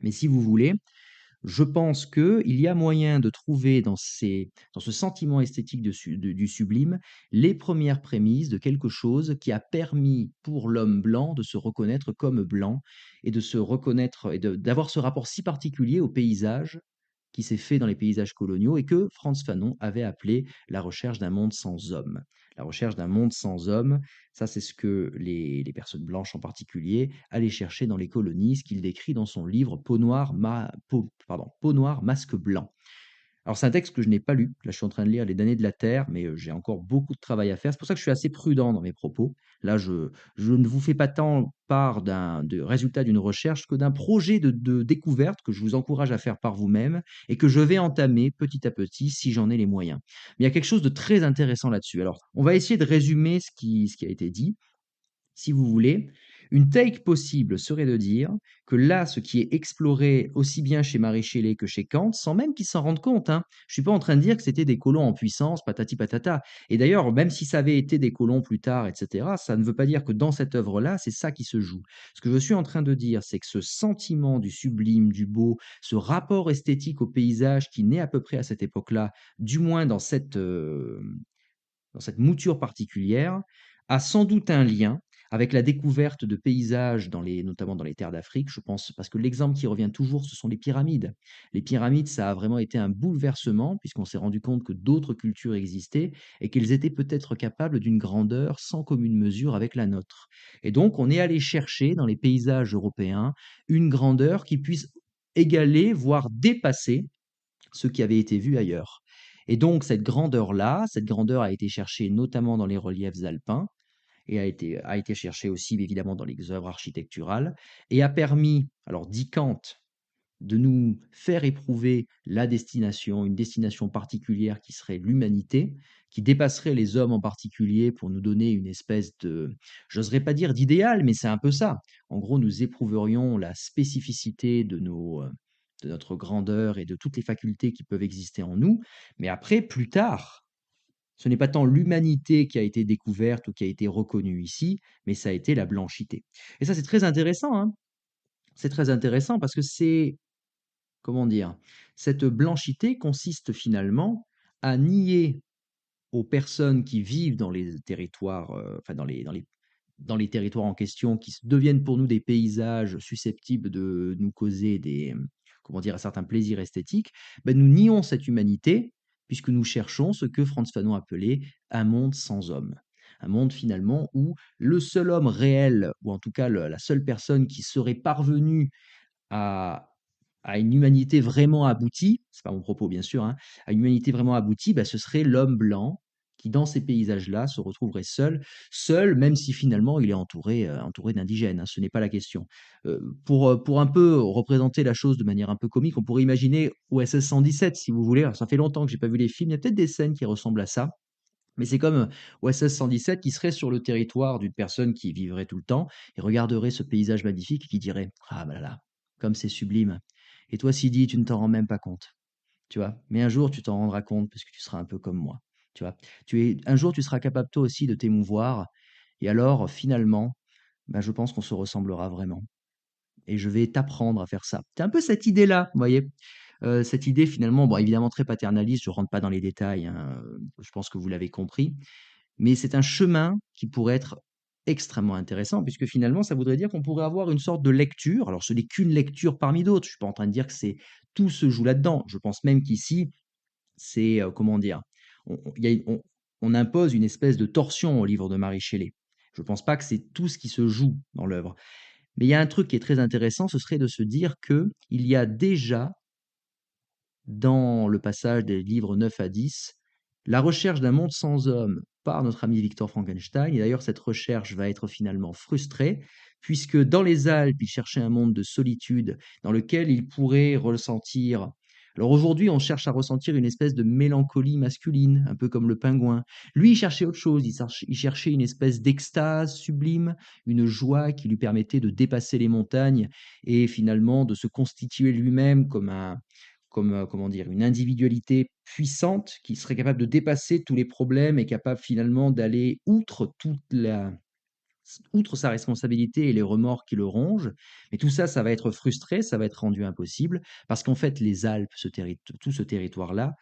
Mais si vous voulez, je pense qu'il y a moyen de trouver dans ce sentiment esthétique du sublime, les premières prémices de quelque chose qui a permis pour l'homme blanc de se reconnaître comme blanc et de se reconnaître et d'avoir ce rapport si particulier au paysage qui s'est fait dans les paysages coloniaux et que Frantz Fanon avait appelé la recherche d'un monde sans hommes. La recherche d'un monde sans hommes, ça c'est ce que les personnes blanches en particulier allaient chercher dans les colonies, ce qu'il décrit dans son livre Peau noire, masque blanc. Alors, c'est un texte que je n'ai pas lu. Là, je suis en train de lire Les damnés de la terre, mais j'ai encore beaucoup de travail à faire. C'est pour ça que je suis assez prudent dans mes propos. Là, je ne vous fais pas tant part de résultat d'une recherche que d'un projet de découverte que je vous encourage à faire par vous-même et que je vais entamer petit à petit si j'en ai les moyens. Mais il y a quelque chose de très intéressant là-dessus. Alors, on va essayer de résumer ce qui a été dit si vous voulez. Une take possible serait de dire que là, ce qui est exploré aussi bien chez Marie Shelley que chez Kant, sans même qu'ils s'en rendent compte, hein. Je suis pas en train de dire que c'était des colons en puissance, patati patata. Et d'ailleurs, même si ça avait été des colons plus tard, etc., ça ne veut pas dire que dans cette œuvre-là, c'est ça qui se joue. Ce que je suis en train de dire, c'est que ce sentiment du sublime, du beau, ce rapport esthétique au paysage qui naît à peu près à cette époque-là, du moins dans cette mouture particulière, a sans doute un lien avec la découverte de paysages notamment dans les terres d'Afrique, je pense, parce que l'exemple qui revient toujours, ce sont les pyramides. Les pyramides, ça a vraiment été un bouleversement, puisqu'on s'est rendu compte que d'autres cultures existaient et qu'elles étaient peut-être capables d'une grandeur sans commune mesure avec la nôtre. Et donc, on est allé chercher dans les paysages européens une grandeur qui puisse égaler, voire dépasser ce qui avait été vu ailleurs. Et donc cette grandeur-là, cette grandeur a été cherchée notamment dans les reliefs alpins et a été cherchée aussi évidemment dans les œuvres architecturales et a permis, alors dit Kant, de nous faire éprouver une destination particulière qui serait l'humanité, qui dépasserait les hommes en particulier pour nous donner une espèce de, j'oserais pas dire d'idéal, mais c'est un peu ça. En gros, nous éprouverions la spécificité de notre grandeur et de toutes les facultés qui peuvent exister en nous. Mais après, plus tard, ce n'est pas tant l'humanité qui a été découverte ou qui a été reconnue ici, mais ça a été la blanchité. Et ça, c'est très intéressant, hein. C'est très intéressant parce que c'est, comment dire? Cette blanchité consiste finalement à nier aux personnes qui vivent dans les territoires, enfin dans les territoires en question, qui deviennent pour nous des paysages susceptibles de nous causer comment dire? Un certain plaisir esthétique, ben, nous nions cette humanité, puisque nous cherchons ce que Frantz Fanon appelait un monde sans homme. Un monde finalement où le seul homme réel, ou en tout cas la seule personne qui serait parvenue à à une humanité vraiment aboutie, c'est pas mon propos bien sûr, hein, à une humanité vraiment aboutie, bah, ce serait l'homme blanc qui, dans ces paysages-là, se retrouverait seul, même si finalement il est entouré d'indigènes, hein, ce n'est pas la question. Pour un peu représenter la chose de manière un peu comique, on pourrait imaginer OSS 117 si vous voulez. Alors ça fait longtemps que j'ai pas vu les films, il y a peut-être des scènes qui ressemblent à ça. Mais c'est comme, OSS 117 qui serait sur le territoire d'une personne qui vivrait tout le temps et regarderait ce paysage magnifique et qui dirait: «Ah bah là là, comme c'est sublime, et toi Sidi, tu ne t'en rends même pas compte», tu vois? Mais un jour tu t'en rendras compte parce que tu seras un peu comme moi, tu vois? Un jour tu seras capable toi aussi de t'émouvoir et alors finalement, bah, je pense qu'on se ressemblera vraiment et je vais t'apprendre à faire ça. C'est un peu cette idée-là, vous voyez? Cette idée finalement, bon évidemment très paternaliste, je rentre pas dans les détails, hein, je pense que vous l'avez compris. Mais c'est un chemin qui pourrait être extrêmement intéressant puisque finalement, ça voudrait dire qu'on pourrait avoir une sorte de lecture. Alors ce n'est qu'une lecture parmi d'autres. Je suis pas en train de dire que c'est tout se joue là-dedans. Je pense même qu'ici, c'est, comment dire? Il y a on impose une espèce de torsion au livre de Mary Shelley. Je pense pas que c'est tout ce qui se joue dans l'œuvre. Mais il y a un truc qui est très intéressant, ce serait de se dire qu'il y a déjà dans le passage des livres 9 à 10, la recherche d'un monde sans homme par notre ami Victor Frankenstein. Et d'ailleurs, cette recherche va être finalement frustrée, puisque dans les Alpes, il cherchait un monde de solitude dans lequel il pourrait ressentir. Alors aujourd'hui, on cherche à ressentir une espèce de mélancolie masculine, un peu comme le pingouin. Lui, il cherchait autre chose, il cherchait une espèce d'extase sublime, une joie qui lui permettait de dépasser les montagnes et finalement de se constituer lui-même comment dire, une individualité puissante qui serait capable de dépasser tous les problèmes et capable finalement d'aller outre toute la outre sa responsabilité et les remords qui le rongent, mais tout ça, ça va être frustré, ça va être rendu impossible, parce qu'en fait, les Alpes, tout ce territoire-là,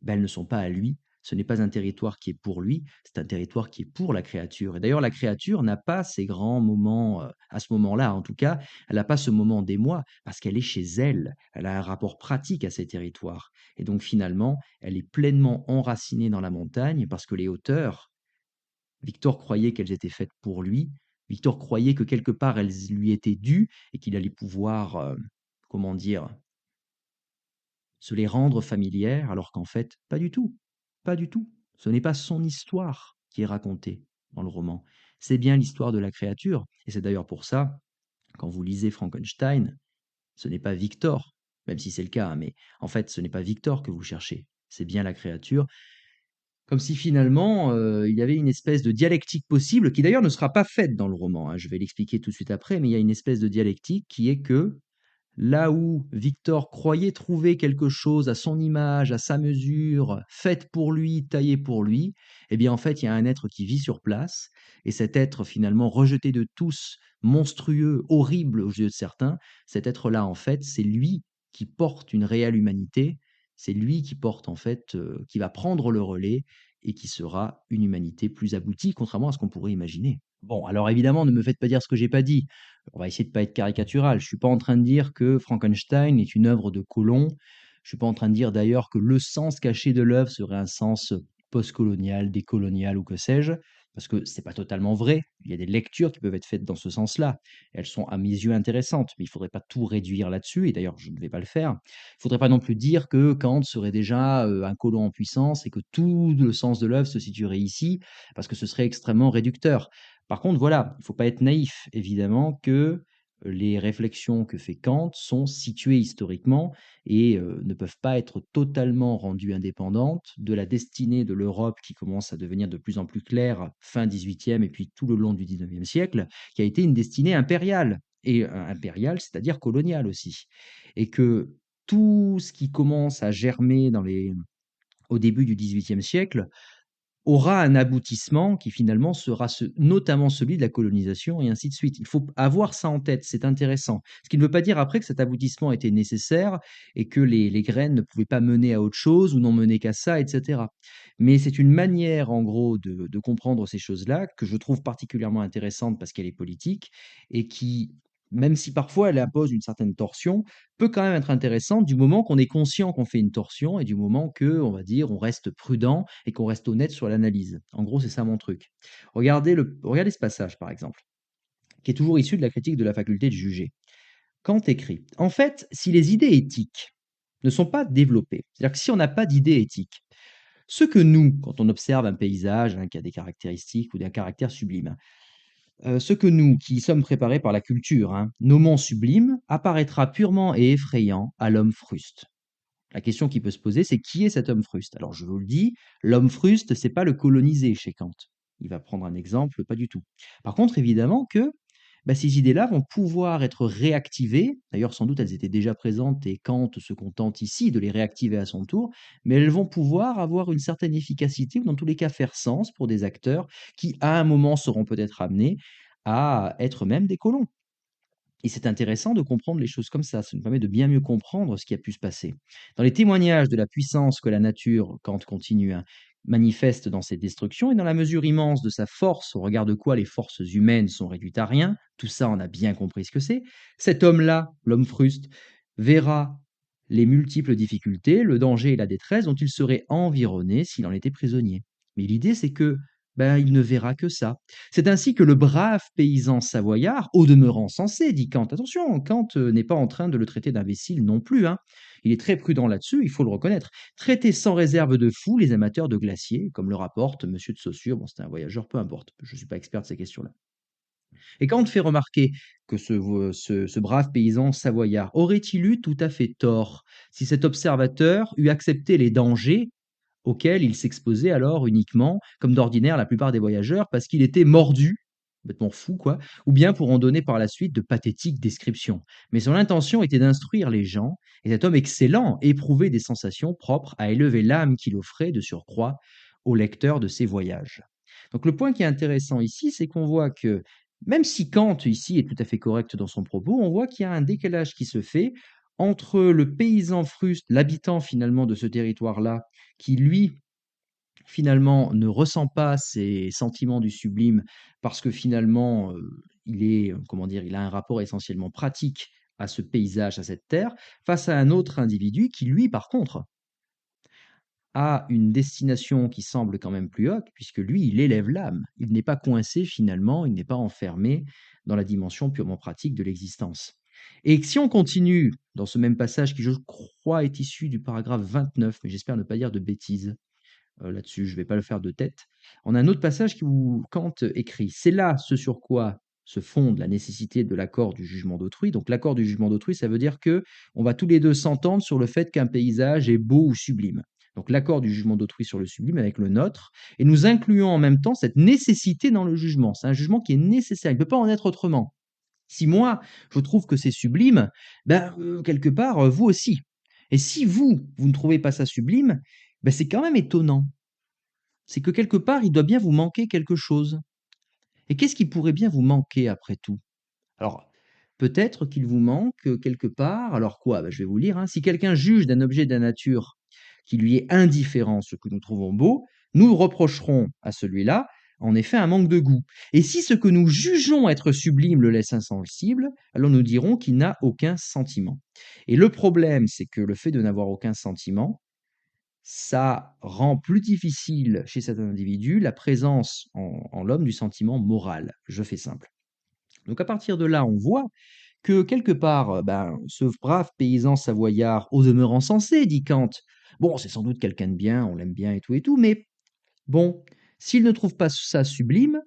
ben, elles ne sont pas à lui. Ce n'est pas un territoire qui est pour lui, c'est un territoire qui est pour la créature. Et d'ailleurs, la créature n'a pas ces grands moments, à ce moment-là, en tout cas, elle n'a pas ce moment d'émoi, parce qu'elle est chez elle. Elle a un rapport pratique à ces territoires. Et donc, finalement, elle est pleinement enracinée dans la montagne, parce que les hauteurs, Victor croyait qu'elles étaient faites pour lui. Victor croyait que quelque part, elles lui étaient dues et qu'il allait pouvoir, comment dire, se les rendre familières, alors qu'en fait, pas du tout. Pas du tout. Ce n'est pas son histoire qui est racontée dans le roman. C'est bien l'histoire de la créature. Et c'est d'ailleurs pour ça, quand vous lisez Frankenstein, ce n'est pas Victor, même si c'est le cas, hein, mais en fait, ce n'est pas Victor que vous cherchez. C'est bien la créature. Comme si finalement, il y avait une espèce de dialectique possible, qui d'ailleurs ne sera pas faite dans le roman, hein. Je vais l'expliquer tout de suite après, mais il y a une espèce de dialectique qui est que là où Victor croyait trouver quelque chose à son image, à sa mesure, faite pour lui, taillée pour lui, eh bien, en fait, il y a un être qui vit sur place et cet être finalement rejeté de tous, monstrueux, horrible aux yeux de certains, cet être-là, en fait, c'est lui qui porte une réelle humanité, c'est lui qui porte, en fait, qui va prendre le relais et qui sera une humanité plus aboutie, contrairement à ce qu'on pourrait imaginer. Bon, alors évidemment, ne me faites pas dire ce que j'ai pas dit. On va essayer de pas être caricatural. Je suis pas en train de dire que Frankenstein est une œuvre de Colomb. Je suis pas en train de dire d'ailleurs que le sens caché de l'œuvre serait un sens postcolonial, décolonial ou que sais-je, parce que c'est pas totalement vrai. Il y a des lectures qui peuvent être faites dans ce sens-là. Elles sont à mes yeux intéressantes, mais il faudrait pas tout réduire là-dessus, et d'ailleurs je ne vais pas le faire. Il faudrait pas non plus dire que Kant serait déjà un colon en puissance et que tout le sens de l'œuvre se situerait ici, parce que ce serait extrêmement réducteur. Par contre, voilà, il ne faut pas être naïf, évidemment, que les réflexions que fait Kant sont situées historiquement et ne peuvent pas être totalement rendues indépendantes de la destinée de l'Europe qui commence à devenir de plus en plus claire fin 18e et puis tout le long du 19e siècle, qui a été une destinée impériale, et impériale, c'est-à-dire coloniale aussi. Et que tout ce qui commence à germer au début du 18e siècle aura un aboutissement qui finalement sera notamment celui de la colonisation et ainsi de suite. Il faut avoir ça en tête, c'est intéressant. Ce qui ne veut pas dire après que cet aboutissement était nécessaire et que les graines ne pouvaient pas mener à autre chose ou n'ont mené qu'à ça, etc. Mais c'est une manière, en gros, de comprendre ces choses-là que je trouve particulièrement intéressante parce qu'elle est politique et qui, même si parfois elle impose une certaine torsion, peut quand même être intéressante du moment qu'on est conscient qu'on fait une torsion et du moment que, on va dire, on reste prudent et qu'on reste honnête sur l'analyse. En gros, c'est ça mon truc. Regardez ce passage, par exemple, qui est toujours issu de la critique de la faculté de juger. Kant écrit: En fait, si les idées éthiques ne sont pas développées, c'est-à-dire que si on n'a pas d'idées éthiques, ce que nous, quand on observe un paysage qui a des caractéristiques ou d'un caractère sublime, ce que nous, qui sommes préparés par la culture, nommons sublime, apparaîtra purement et effrayant à l'homme fruste. La question qui peut se poser, c'est qui est cet homme fruste? Alors je vous le dis, l'homme fruste, c'est pas le colonisé chez Kant. Il va prendre un exemple, pas du tout. Par contre, évidemment que bah, ces idées-là vont pouvoir être réactivées. D'ailleurs, sans doute, elles étaient déjà présentes et Kant se contente ici de les réactiver à son tour, mais elles vont pouvoir avoir une certaine efficacité ou dans tous les cas faire sens pour des acteurs qui, à un moment, seront peut-être amenés à être même des colons. Et c'est intéressant de comprendre les choses comme ça nous permet de bien mieux comprendre ce qui a pu se passer. Dans les témoignages de la puissance que la nature, Kant continue, manifeste dans ses destructions et dans la mesure immense de sa force, au regard de quoi les forces humaines sont réduites à rien, tout ça on a bien compris ce que c'est, cet homme-là, l'homme fruste, verra les multiples difficultés, le danger et la détresse dont il serait environné s'il en était prisonnier. Mais l'idée c'est que ben, il ne verra que ça. C'est ainsi que le brave paysan savoyard, au demeurant sensé, dit Kant. Attention, Kant n'est pas en train de le traiter d'imbécile non plus, hein. Il est très prudent là-dessus, il faut le reconnaître. Traiter sans réserve de fous les amateurs de glaciers, comme le rapporte Monsieur de Saussure, bon, c'est un voyageur, peu importe, je ne suis pas expert de ces questions-là. Et Kant fait remarquer que ce brave paysan savoyard aurait-il eu tout à fait tort si cet observateur eût accepté les dangers auquel il s'exposait alors uniquement, comme d'ordinaire la plupart des voyageurs, parce qu'il était mordu, complètement fou quoi, ou bien pour en donner par la suite de pathétiques descriptions. Mais son intention était d'instruire les gens, et cet homme excellent éprouvait des sensations propres à élever l'âme qu'il offrait de surcroît au lecteur de ses voyages. Donc le point qui est intéressant ici, c'est qu'on voit que Même si Kant, ici, est tout à fait correct dans son propos, on voit qu'il y a un décalage qui se fait entre le paysan fruste, l'habitant finalement de ce territoire-là, qui lui, finalement, ne ressent pas ces sentiments du sublime parce que finalement, il est, comment dire? Il a un rapport essentiellement pratique à ce paysage, à cette terre, face à un autre individu qui, lui, par contre, a une destination qui semble quand même plus haute, puisque lui, il élève l'âme. Il n'est pas coincé finalement, il n'est pas enfermé dans la dimension purement pratique de l'existence. Et si on continue dans ce même passage qui, je crois, est issu du paragraphe 29, mais j'espère ne pas dire de bêtises là-dessus, je ne vais pas le faire de tête. On a un autre passage où Kant écrit: c'est là ce sur quoi se fonde la nécessité de l'accord du jugement d'autrui. Donc l'accord du jugement d'autrui, ça veut dire que on va tous les deux s'entendre sur le fait qu'un paysage est beau ou sublime. Donc l'accord du jugement d'autrui sur le sublime avec le nôtre, et nous incluons en même temps cette nécessité dans le jugement. C'est un jugement qui est nécessaire, il ne peut pas en être autrement. Si moi, je trouve que c'est sublime, ben, quelque part, vous aussi. Et si vous, vous ne trouvez pas ça sublime, ben, c'est quand même étonnant. C'est que quelque part, il doit bien vous manquer quelque chose. Et qu'est-ce qui pourrait bien vous manquer après tout? Alors, peut-être qu'il vous manque quelque part, alors quoi? Ben, je vais vous lire, hein. Si quelqu'un juge d'un objet de la nature qui lui est indifférent, ce que nous trouvons beau, nous reprocherons à celui-là, en effet, un manque de goût. Et si ce que nous jugeons être sublime le laisse insensible, alors nous dirons qu'il n'a aucun sentiment. Et le problème, c'est que le fait de n'avoir aucun sentiment, ça rend plus difficile chez cet individu la présence en l'homme du sentiment moral. Je fais simple. Donc à partir de là, on voit que quelque part, ben, ce brave paysan savoyard, au demeurant sensé, dit Kant, bon, c'est sans doute quelqu'un de bien, on l'aime bien et tout, mais bon, s'il ne trouve pas ça sublime,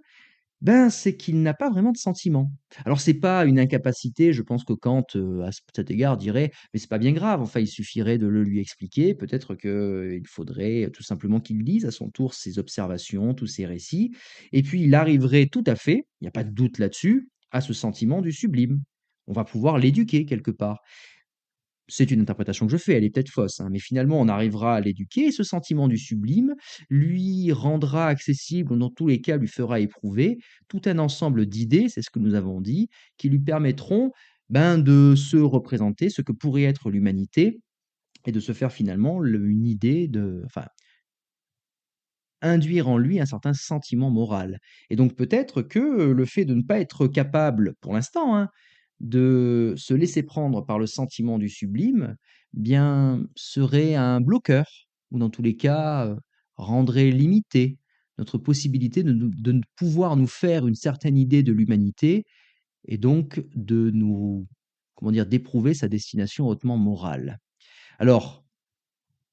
ben, c'est qu'il n'a pas vraiment de sentiments. Alors c'est pas une incapacité, je pense que Kant, à cet égard, dirait: «Mais c'est pas bien grave, enfin, il suffirait de le lui expliquer, peut-être qu'il faudrait tout simplement qu'il lise à son tour ses observations, tous ses récits, et puis il arriverait tout à fait, il n'y a pas de doute là-dessus, à ce sentiment du sublime. On va pouvoir l'éduquer quelque part». C'est une interprétation que je fais, elle est peut-être fausse, hein, mais finalement on arrivera à l'éduquer et ce sentiment du sublime lui rendra accessible, ou dans tous les cas lui fera éprouver tout un ensemble d'idées, c'est ce que nous avons dit, qui lui permettront, ben, de se représenter ce que pourrait être l'humanité et de se faire finalement une idée de, enfin, induire en lui un certain sentiment moral. Et donc peut-être que le fait de ne pas être capable, pour l'instant, hein, de se laisser prendre par le sentiment du sublime, bien, serait un bloqueur, ou dans tous les cas, rendrait limité notre possibilité de ne pouvoir nous faire une certaine idée de l'humanité et donc de nous, comment dire, d'éprouver sa destination hautement morale. Alors,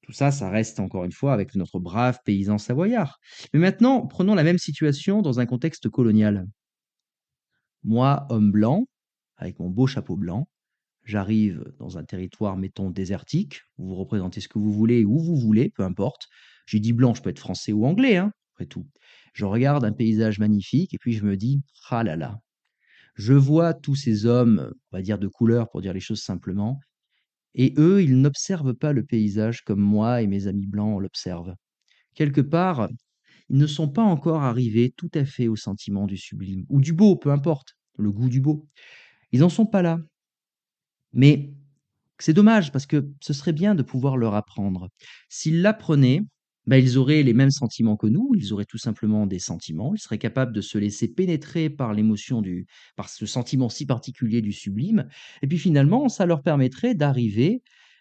tout ça, ça reste encore une fois avec notre brave paysan savoyard. Mais maintenant, prenons la même situation dans un contexte colonial. Moi, homme blanc, avec mon beau chapeau blanc, j'arrive dans un territoire, mettons, désertique. Vous représentez ce que vous voulez, où vous voulez, peu importe. J'ai dit blanc, je peux être français ou anglais, hein, après tout. Je regarde un paysage magnifique et puis je me dis, ah là là, je vois tous ces hommes, on va dire de couleur pour dire les choses simplement, et eux, ils n'observent pas le paysage comme moi et mes amis blancs l'observent. Quelque part, ils ne sont pas encore arrivés tout à fait au sentiment du sublime, ou du beau, peu importe, le goût du beau. Ils n'en sont pas là. Mais c'est dommage parce que ce serait bien de pouvoir leur apprendre. S'ils l'apprenaient, bah, ils auraient les mêmes sentiments que nous, ils auraient tout simplement des sentiments, ils seraient capables de se laisser pénétrer par l'émotion par ce sentiment si particulier du sublime, et puis finalement, ça leur permettrait d'arriver,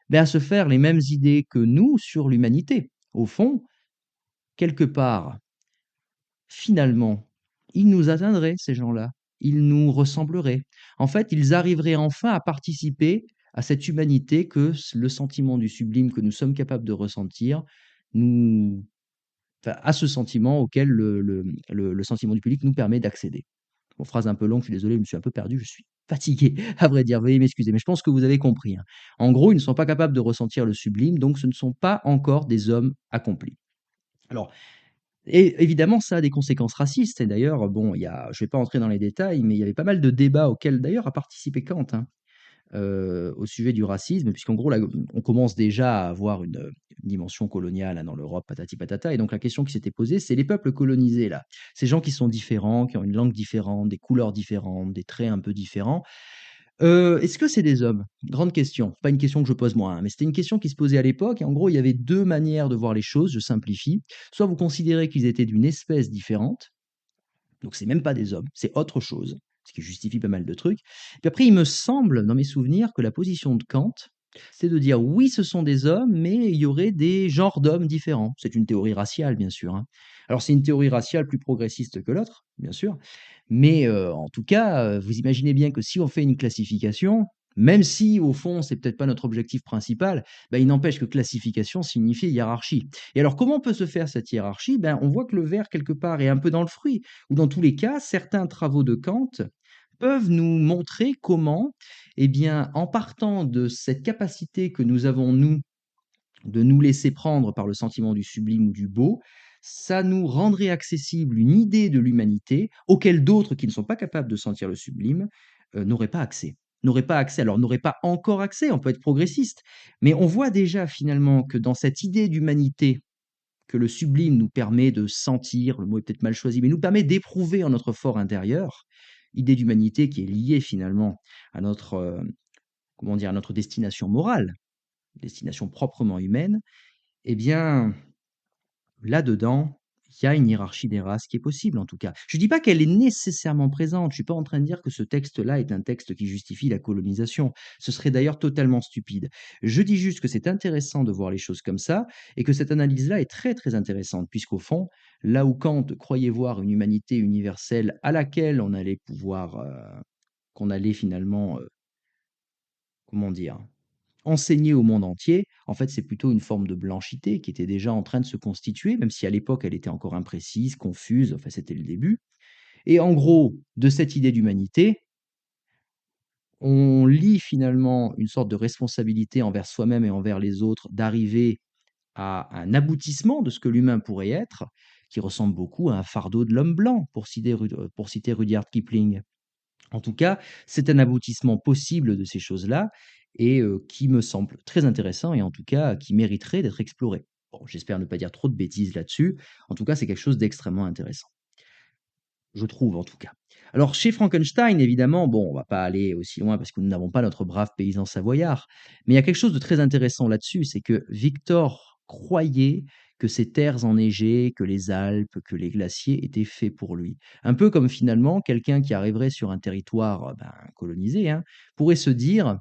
ben, à se faire les mêmes idées que nous sur l'humanité. Au fond, quelque part, finalement, ils nous atteindraient, ces gens-là. Ils nous ressembleraient. En fait, ils arriveraient enfin à participer à cette humanité que le sentiment du sublime que nous sommes capables de ressentir, nous, enfin, à ce sentiment auquel le sentiment du public nous permet d'accéder. Bon, phrase un peu longue, je suis désolé, je me suis un peu perdu, je suis fatigué, à vrai dire, veuillez m'excuser, mais je pense que vous avez compris, hein. En gros, ils ne sont pas capables de ressentir le sublime, donc ce ne sont pas encore des hommes accomplis. Alors, et évidemment, ça a des conséquences racistes et d'ailleurs, bon, je vais pas entrer dans les détails, mais il y avait pas mal de débats auxquels d'ailleurs a participé Kant, hein, au sujet du racisme, puisqu'en gros, là, on commence déjà à avoir une dimension coloniale, hein, dans l'Europe, patati patata. Et donc la question qui s'était posée, c'est les peuples colonisés, là, ces gens qui sont différents, qui ont une langue différente, des couleurs différentes, des traits un peu différents. Est-ce que c'est des hommes? Grande question. Pas une question que je pose moi, hein, mais c'était une question qui se posait à l'époque et en gros, il y avait 2 manières de voir les choses, je simplifie. Soit vous considérez qu'ils étaient d'une espèce différente, donc c'est même pas des hommes, c'est autre chose, ce qui justifie pas mal de trucs. Puis après, il me semble, dans mes souvenirs, que la position de Kant, c'est de dire: «Oui, ce sont des hommes, mais il y aurait des genres d'hommes différents». C'est une théorie raciale, bien sûr, hein. Alors c'est une théorie raciale plus progressiste que l'autre, bien sûr, mais en tout cas, vous imaginez bien que si on fait une classification, même si au fond, c'est peut-être pas notre objectif principal, bah, il n'empêche que classification signifie hiérarchie. Et alors comment peut se faire cette hiérarchie? Ben, on voit que le ver quelque part est un peu dans le fruit, ou dans tous les cas, certains travaux de Kant peuvent nous montrer comment, eh bien, en partant de cette capacité que nous avons, nous, de nous laisser prendre par le sentiment du sublime ou du beau, ça nous rendrait accessible une idée de l'humanité auquel d'autres qui ne sont pas capables de sentir le sublime n'auraient pas accès. N'auraient pas accès, alors n'auraient pas encore accès, on peut être progressiste, mais on voit déjà finalement que dans cette idée d'humanité que le sublime nous permet de sentir, le mot est peut-être mal choisi, mais nous permet d'éprouver en notre fort intérieur, idée d'humanité qui est liée finalement à notre, comment dire, à notre destination morale, destination proprement humaine, eh bien, là-dedans, il y a une hiérarchie des races qui est possible, en tout cas. Je ne dis pas qu'elle est nécessairement présente. Je ne suis pas en train de dire que ce texte-là est un texte qui justifie la colonisation. Ce serait d'ailleurs totalement stupide. Je dis juste que c'est intéressant de voir les choses comme ça et que cette analyse-là est très, très intéressante, puisqu'au fond, là où Kant croyait voir une humanité universelle à laquelle on allait pouvoir, qu'on allait finalement, comment dire, enseigner au monde entier, en fait, c'est plutôt une forme de blanchité qui était déjà en train de se constituer, même si à l'époque elle était encore imprécise, confuse, enfin c'était le début. Et en gros, de cette idée d'humanité, on lie finalement une sorte de responsabilité envers soi-même et envers les autres d'arriver à un aboutissement de ce que l'humain pourrait être, qui ressemble beaucoup à un fardeau de l'homme blanc, pour citer Rudyard Kipling. En tout cas, c'est un aboutissement possible de ces choses-là et qui me semble très intéressant et en tout cas qui mériterait d'être exploré. Bon, j'espère ne pas dire trop de bêtises là-dessus. En tout cas, c'est quelque chose d'extrêmement intéressant. Je trouve en tout cas. Alors chez Frankenstein, évidemment, bon, on va pas aller aussi loin parce que nous n'avons pas notre brave paysan savoyard, mais il y a quelque chose de très intéressant là-dessus, c'est que Victor croyait que ces terres enneigées, que les Alpes, que les glaciers étaient faits pour lui. Un peu comme finalement quelqu'un qui arriverait sur un territoire ben, colonisé, hein, pourrait se dire,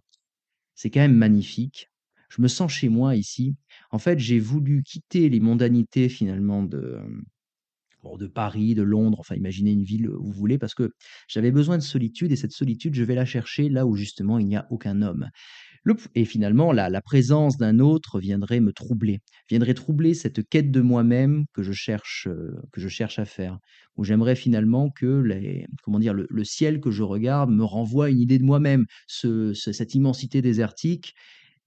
c'est quand même magnifique, je me sens chez moi ici. En fait, j'ai voulu quitter les mondanités finalement bon, de Paris, de Londres, enfin imaginez une ville où vous voulez, parce que j'avais besoin de solitude et cette solitude, je vais la chercher là où justement il n'y a aucun homme. Et finalement, la présence d'un autre viendrait me troubler, viendrait troubler cette quête de moi-même que je cherche à faire, où j'aimerais finalement que comment dire, le ciel que je regarde me renvoie une idée de moi-même, cette immensité désertique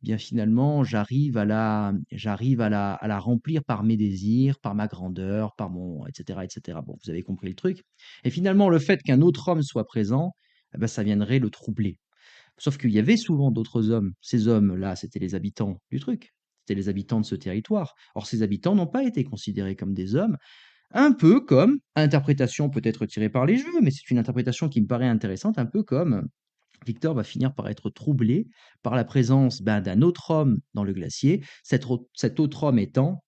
bien finalement, j'arrive à la remplir par mes désirs, par ma grandeur, par mon et cetera et cetera. Bon, vous avez compris le truc et finalement, le fait qu'un autre homme soit présent, eh bah, ça viendrait le troubler. Sauf qu'il y avait souvent d'autres hommes. Ces hommes-là, c'était les habitants du truc. C'était les habitants de ce territoire. Or, ces habitants n'ont pas été considérés comme des hommes, un peu comme interprétation peut-être tirée par les cheveux, mais c'est une interprétation qui me paraît intéressante, un peu comme Victor va finir par être troublé par la présence, ben, d'un autre homme dans le glacier, cet autre homme étant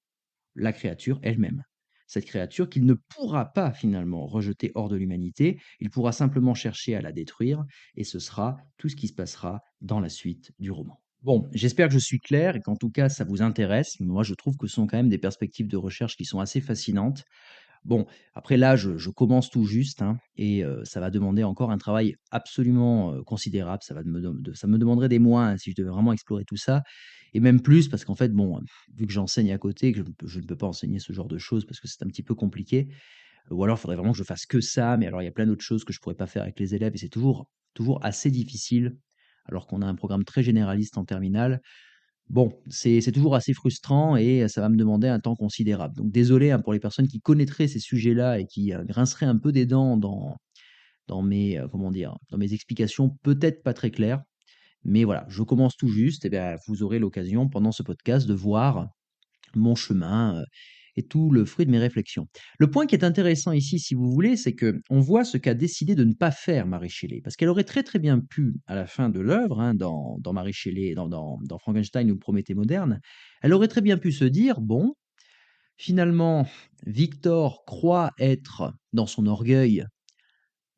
la créature elle-même. Cette créature qu'il ne pourra pas finalement rejeter hors de l'humanité, il pourra simplement chercher à la détruire, et ce sera tout ce qui se passera dans la suite du roman. Bon, j'espère que je suis clair et qu'en tout cas ça vous intéresse. Moi, je trouve que ce sont quand même des perspectives de recherche qui sont assez fascinantes. Bon, après là, je commence tout juste, hein, et ça va demander encore un travail absolument, considérable. Ça me demanderait des mois, hein, si je devais vraiment explorer tout ça et même plus parce qu'en fait, bon, vu que j'enseigne à côté, que je ne peux pas enseigner ce genre de choses parce que c'est un petit peu compliqué, ou alors il faudrait vraiment que je fasse que ça, mais alors il y a plein d'autres choses que je pourrais pas faire avec les élèves et c'est toujours assez difficile, alors qu'on a un programme très généraliste en terminale. Bon, c'est toujours assez frustrant et ça va me demander un temps considérable. Donc désolé, hein, pour les personnes qui connaîtraient ces sujets-là et qui, grinceraient un peu des dents dans mes, comment dire? Dans mes explications peut-être pas très claires. Mais voilà, je commence tout juste, et bien, vous aurez l'occasion pendant ce podcast de voir mon chemin, et tout le fruit de mes réflexions. Le point qui est intéressant ici, si vous voulez, c'est que on voit ce qu'a décidé de ne pas faire Mary Shelley. Parce qu'elle aurait très, très bien pu, à la fin de l'œuvre, hein, dans Mary Shelley, dans Frankenstein ou Prométhée moderne, elle aurait très bien pu se dire: «Bon, finalement, Victor croit être, dans son orgueil,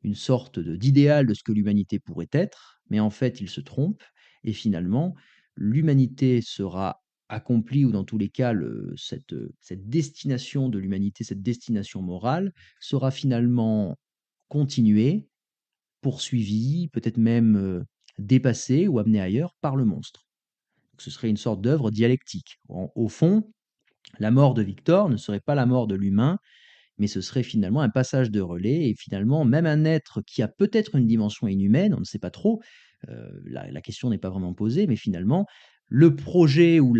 une sorte d'idéal de ce que l'humanité pourrait être, mais en fait, il se trompe et finalement, l'humanité sera accomplie ou dans tous les cas, cette destination de l'humanité, cette destination morale sera finalement continuée, poursuivie, peut-être même, dépassée ou amenée ailleurs par le monstre. Donc ce serait une sorte d'œuvre dialectique. Au fond, la mort de Victor ne serait pas la mort de l'humain, mais ce serait finalement un passage de relais et finalement, même un être qui a peut-être une dimension inhumaine, on ne sait pas trop, la question n'est pas vraiment posée, mais finalement, le projet ou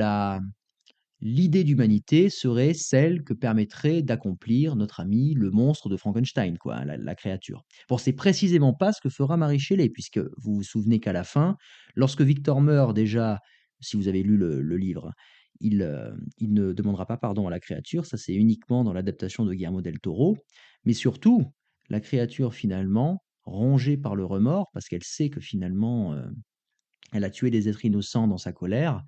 l'idée d'humanité serait celle que permettrait d'accomplir notre ami le monstre de Frankenstein, quoi, hein, la créature. Bon, c'est précisément pas ce que fera Marie Shelley, puisque vous vous souvenez qu'à la fin, lorsque Victor meurt déjà, si vous avez lu le livre, hein, il ne demandera pas pardon à la créature, ça c'est uniquement dans l'adaptation de Guillermo del Toro, mais surtout, la créature finalement, rongée par le remords, parce qu'elle sait que finalement, elle a tué des êtres innocents dans sa colère,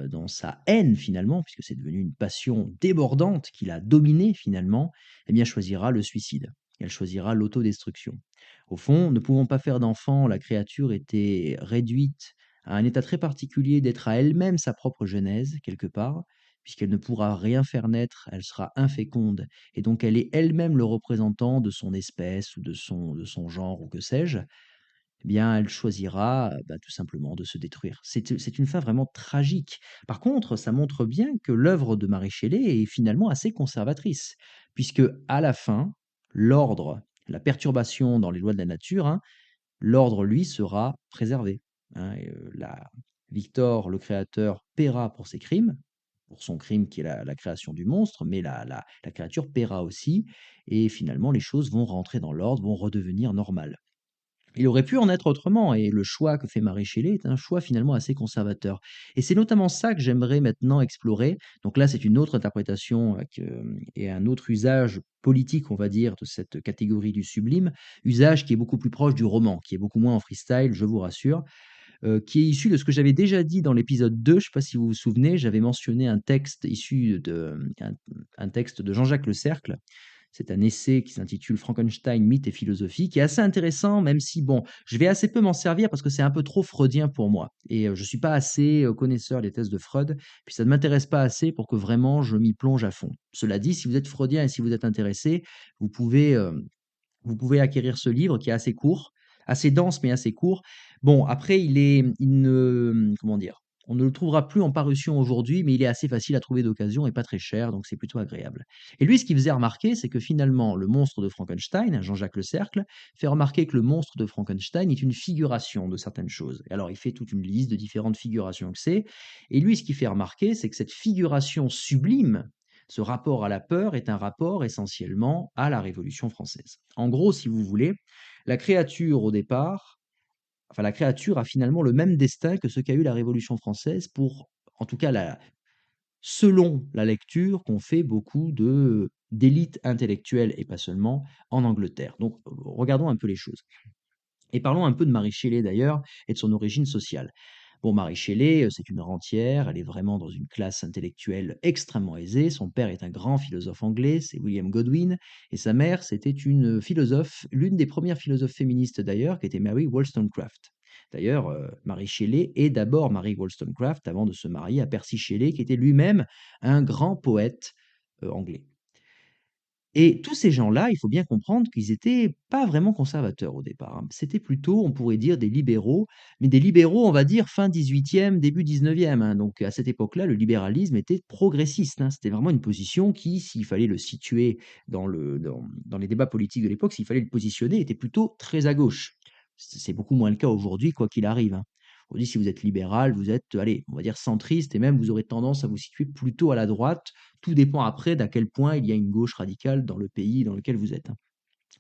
dans sa haine finalement, puisque c'est devenu une passion débordante qui l'a dominée finalement, eh bien choisira le suicide. Elle choisira l'autodestruction. Au fond, ne pouvant pas faire d'enfant, la créature était réduite à un état très particulier d'être à elle-même sa propre genèse, quelque part, puisqu'elle ne pourra rien faire naître, elle sera inféconde, et donc elle est elle-même le représentant de son espèce ou de son genre ou que sais-je, eh bien, elle choisira, bah, tout simplement de se détruire. C'est une fin vraiment tragique. Par contre, ça montre bien que l'œuvre de Mary Shelley est finalement assez conservatrice, puisque à la fin, l'ordre, la perturbation dans les lois de la nature, hein, l'ordre, lui, sera préservé, hein, et Victor, le créateur, paiera pour ses crimes, pour son crime qui est la création du monstre, mais la créature paiera aussi, et finalement, les choses vont rentrer dans l'ordre, vont redevenir normales. Il aurait pu en être autrement et le choix que fait Mary Shelley est un choix finalement assez conservateur et c'est notamment ça que j'aimerais maintenant explorer. Donc là, c'est une autre interprétation, et un autre usage politique, on va dire, de cette catégorie du sublime, usage qui est beaucoup plus proche du roman, qui est beaucoup moins en freestyle, je vous rassure, qui est issu de ce que j'avais déjà dit dans l'épisode 2. Je ne sais pas si vous vous souvenez, j'avais mentionné un texte issu un texte de Jean-Jacques Le Cercle. C'est un essai qui s'intitule Frankenstein, mythe et philosophie, qui est assez intéressant, même si, bon, je vais assez peu m'en servir parce que c'est un peu trop freudien pour moi. Et je ne suis pas assez connaisseur des thèses de Freud, puis ça ne m'intéresse pas assez pour que vraiment je m'y plonge à fond. Cela dit, si vous êtes freudien et si vous êtes intéressé, vous pouvez, euh, vous pouvez acquérir ce livre qui est assez court, assez dense mais assez court. Bon, après, il ne, comment dire, on ne le trouvera plus en parution aujourd'hui, mais il est assez facile à trouver d'occasion et pas très cher, donc c'est plutôt agréable. Et lui, ce qu'il faisait remarquer, c'est que finalement, le monstre de Frankenstein, Jean-Jacques Le Cercle, fait remarquer que le monstre de Frankenstein est une figuration de certaines choses. Et alors, il fait toute une liste de différentes figurations que c'est. Et lui, ce qu'il fait remarquer, c'est que cette figuration sublime, ce rapport à la peur est un rapport essentiellement à la Révolution française. En gros, si vous voulez, la créature au départ, enfin la créature a finalement le même destin que ce qu'a eu la Révolution française pour, en tout cas, selon la lecture qu'ont fait beaucoup d'élites intellectuelles et pas seulement en Angleterre. Donc, regardons un peu les choses. Et parlons un peu de Marie Shelley d'ailleurs et de son origine sociale. Bon, Marie Shelley, c'est une rentière, elle est vraiment dans une classe intellectuelle extrêmement aisée. Son père est un grand philosophe anglais, c'est William Godwin, et sa mère, c'était une philosophe, l'une des premières philosophes féministes d'ailleurs, qui était Mary Wollstonecraft. D'ailleurs, Marie Shelley est d'abord Mary Wollstonecraft avant de se marier à Percy Shelley, qui était lui-même un grand poète anglais. Et tous ces gens-là, il faut bien comprendre qu'ils étaient pas vraiment conservateurs au départ, hein. C'était plutôt, on pourrait dire, des libéraux, mais des libéraux, on va dire, fin 18e, début 19e, hein. Donc à cette époque-là, le libéralisme était progressiste, hein. C'était vraiment une position qui, s'il fallait le situer dans les débats politiques de l'époque, s'il fallait le positionner, était plutôt très à gauche. C'est beaucoup moins le cas aujourd'hui, quoi qu'il arrive, hein. Aujourd'hui, si vous êtes libéral, vous êtes, allez, on va dire centriste, et même vous aurez tendance à vous situer plutôt à la droite. Tout dépend après d'à quel point il y a une gauche radicale dans le pays dans lequel vous êtes, hein.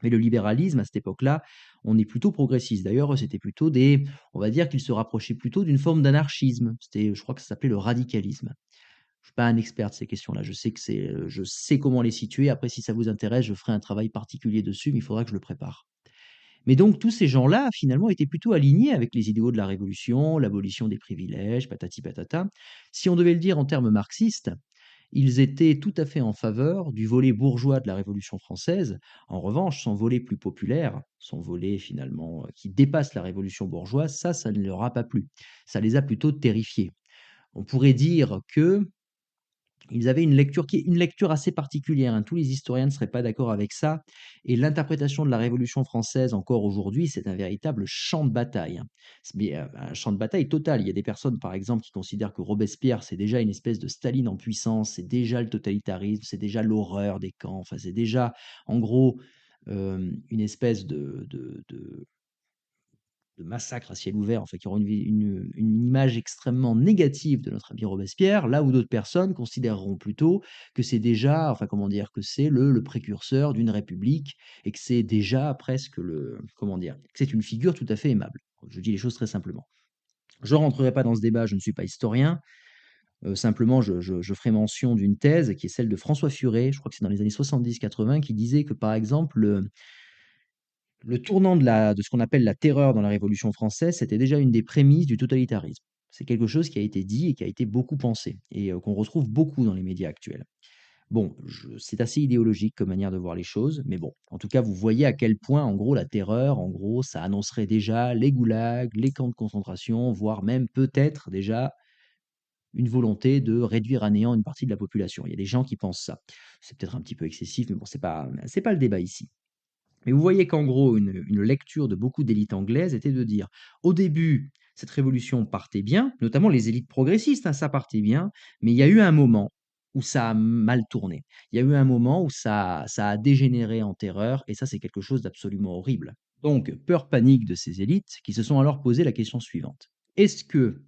Mais le libéralisme, à cette époque-là, on est plutôt progressiste. D'ailleurs, c'était plutôt on va dire qu'ils se rapprochaient plutôt d'une forme d'anarchisme. Je crois que ça s'appelait le radicalisme. Je suis pas un expert de ces questions-là. Je sais comment les situer. Après, si ça vous intéresse, je ferai un travail particulier dessus, mais il faudra que je le prépare. Mais donc tous ces gens-là, finalement, étaient plutôt alignés avec les idéaux de la Révolution, l'abolition des privilèges, patati patata. Si on devait le dire en termes marxistes, ils étaient tout à fait en faveur du volet bourgeois de la Révolution française. En revanche, son volet plus populaire, son volet finalement qui dépasse la Révolution bourgeoise, ça ne leur a pas plu. Ça les a plutôt terrifiés. On pourrait dire que ils avaient une lecture qui est une lecture assez particulière, hein. Tous les historiens ne seraient pas d'accord avec ça et l'interprétation de la Révolution française encore aujourd'hui, c'est un véritable champ de bataille, hein. Un champ de bataille total. Il y a des personnes, par exemple, qui considèrent que Robespierre, c'est déjà une espèce de Staline en puissance, c'est déjà le totalitarisme, c'est déjà l'horreur des camps, enfin, c'est déjà, en gros, une espèce de massacre à ciel ouvert, enfin, qui auront une image extrêmement négative de notre ami Robespierre, là où d'autres personnes considéreront plutôt que c'est déjà, enfin, comment dire, que c'est le précurseur d'une république et que c'est déjà presque comment dire, que c'est une figure tout à fait aimable. Je dis les choses très simplement. Je ne rentrerai pas dans ce débat, je ne suis pas historien. Simplement, je ferai mention d'une thèse qui est celle de François Furet, je crois que c'est dans les années 70-80, qui disait que, par exemple, le tournant de ce qu'on appelle la terreur dans la Révolution française, c'était déjà une des prémices du totalitarisme. C'est quelque chose qui a été dit et qui a été beaucoup pensé et qu'on retrouve beaucoup dans les médias actuels. Bon, c'est assez idéologique comme manière de voir les choses, mais bon, en tout cas, vous voyez à quel point, en gros, la terreur, en gros, ça annoncerait déjà les goulags, les camps de concentration, voire même peut-être déjà une volonté de réduire à néant une partie de la population. Il y a des gens qui pensent ça. C'est peut-être un petit peu excessif, mais bon, c'est pas le débat ici. Mais vous voyez qu'en gros, une lecture de beaucoup d'élites anglaises était de dire, au début, cette révolution partait bien, notamment les élites progressistes, hein, ça partait bien, mais il y a eu un moment où ça a mal tourné. Il y a eu un moment où ça a dégénéré en terreur, et ça, c'est quelque chose d'absolument horrible. Donc, peur panique de ces élites qui se sont alors posé la question suivante. Est-ce que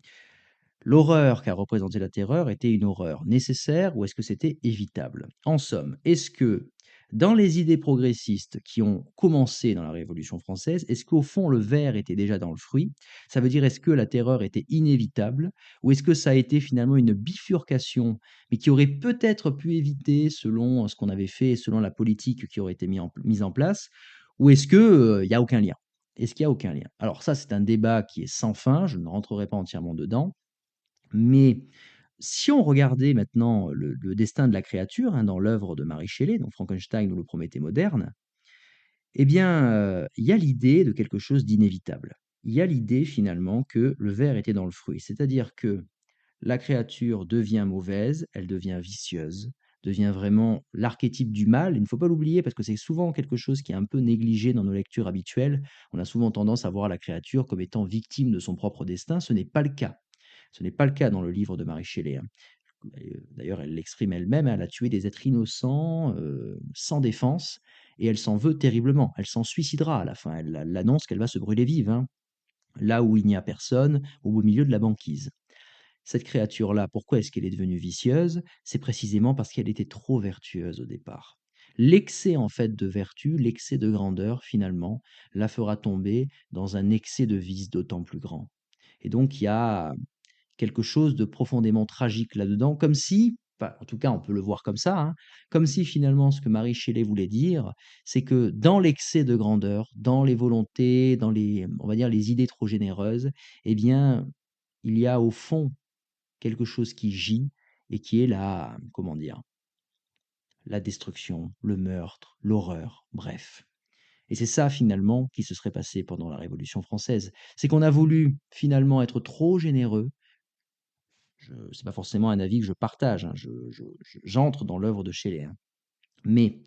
l'horreur qu'a représentée la terreur était une horreur nécessaire ou est-ce que c'était évitable? En somme, est-ce que dans les idées progressistes qui ont commencé dans la Révolution française, est-ce qu'au fond le ver était déjà dans le fruit? Ça veut dire est-ce que la terreur était inévitable ou est-ce que ça a été finalement une bifurcation, mais qui aurait peut-être pu éviter selon ce qu'on avait fait et selon la politique qui aurait été mise en place? Ou est-ce que il y a aucun lien? Est-ce qu'il y a aucun lien? Alors ça, c'est un débat qui est sans fin, je ne rentrerai pas entièrement dedans. Mais si on regardait maintenant le destin de la créature, hein, dans l'œuvre de Mary Shelley, donc Frankenstein ou le Prométhée moderne, eh bien, il y a l'idée de quelque chose d'inévitable. Il y a l'idée finalement que le ver était dans le fruit. C'est-à-dire que la créature devient mauvaise, elle devient vicieuse, devient vraiment l'archétype du mal. Il ne faut pas l'oublier parce que c'est souvent quelque chose qui est un peu négligé dans nos lectures habituelles. On a souvent tendance à voir la créature comme étant victime de son propre destin. Ce n'est pas le cas. Ce n'est pas le cas dans le livre de Mary Shelley, hein. D'ailleurs, elle l'exprime elle-même, elle a tué des êtres innocents, sans défense, et elle s'en veut terriblement. Elle s'en suicidera à la fin. Elle annonce qu'elle va se brûler vive, hein, là où il n'y a personne, au beau milieu de la banquise. Cette créature-là, pourquoi est-ce qu'elle est devenue vicieuse? C'est précisément parce qu'elle était trop vertueuse au départ. L'excès en fait de vertu, l'excès de grandeur, finalement, la fera tomber dans un excès de vice d'autant plus grand. Et donc il y a quelque chose de profondément tragique là-dedans, comme si, enfin, en tout cas, on peut le voir comme ça, hein, comme si finalement ce que Marie Shelley voulait dire, c'est que dans l'excès de grandeur, dans les volontés, dans les, on va dire, les idées trop généreuses, eh bien, il y a au fond quelque chose qui gît et qui est la, comment dire, la destruction, le meurtre, l'horreur, bref. Et c'est ça finalement qui se serait passé pendant la Révolution française. C'est qu'on a voulu finalement être trop généreux. C'est pas forcément un avis que je partage, hein, j'entre dans l'œuvre de Shelley, hein. Mais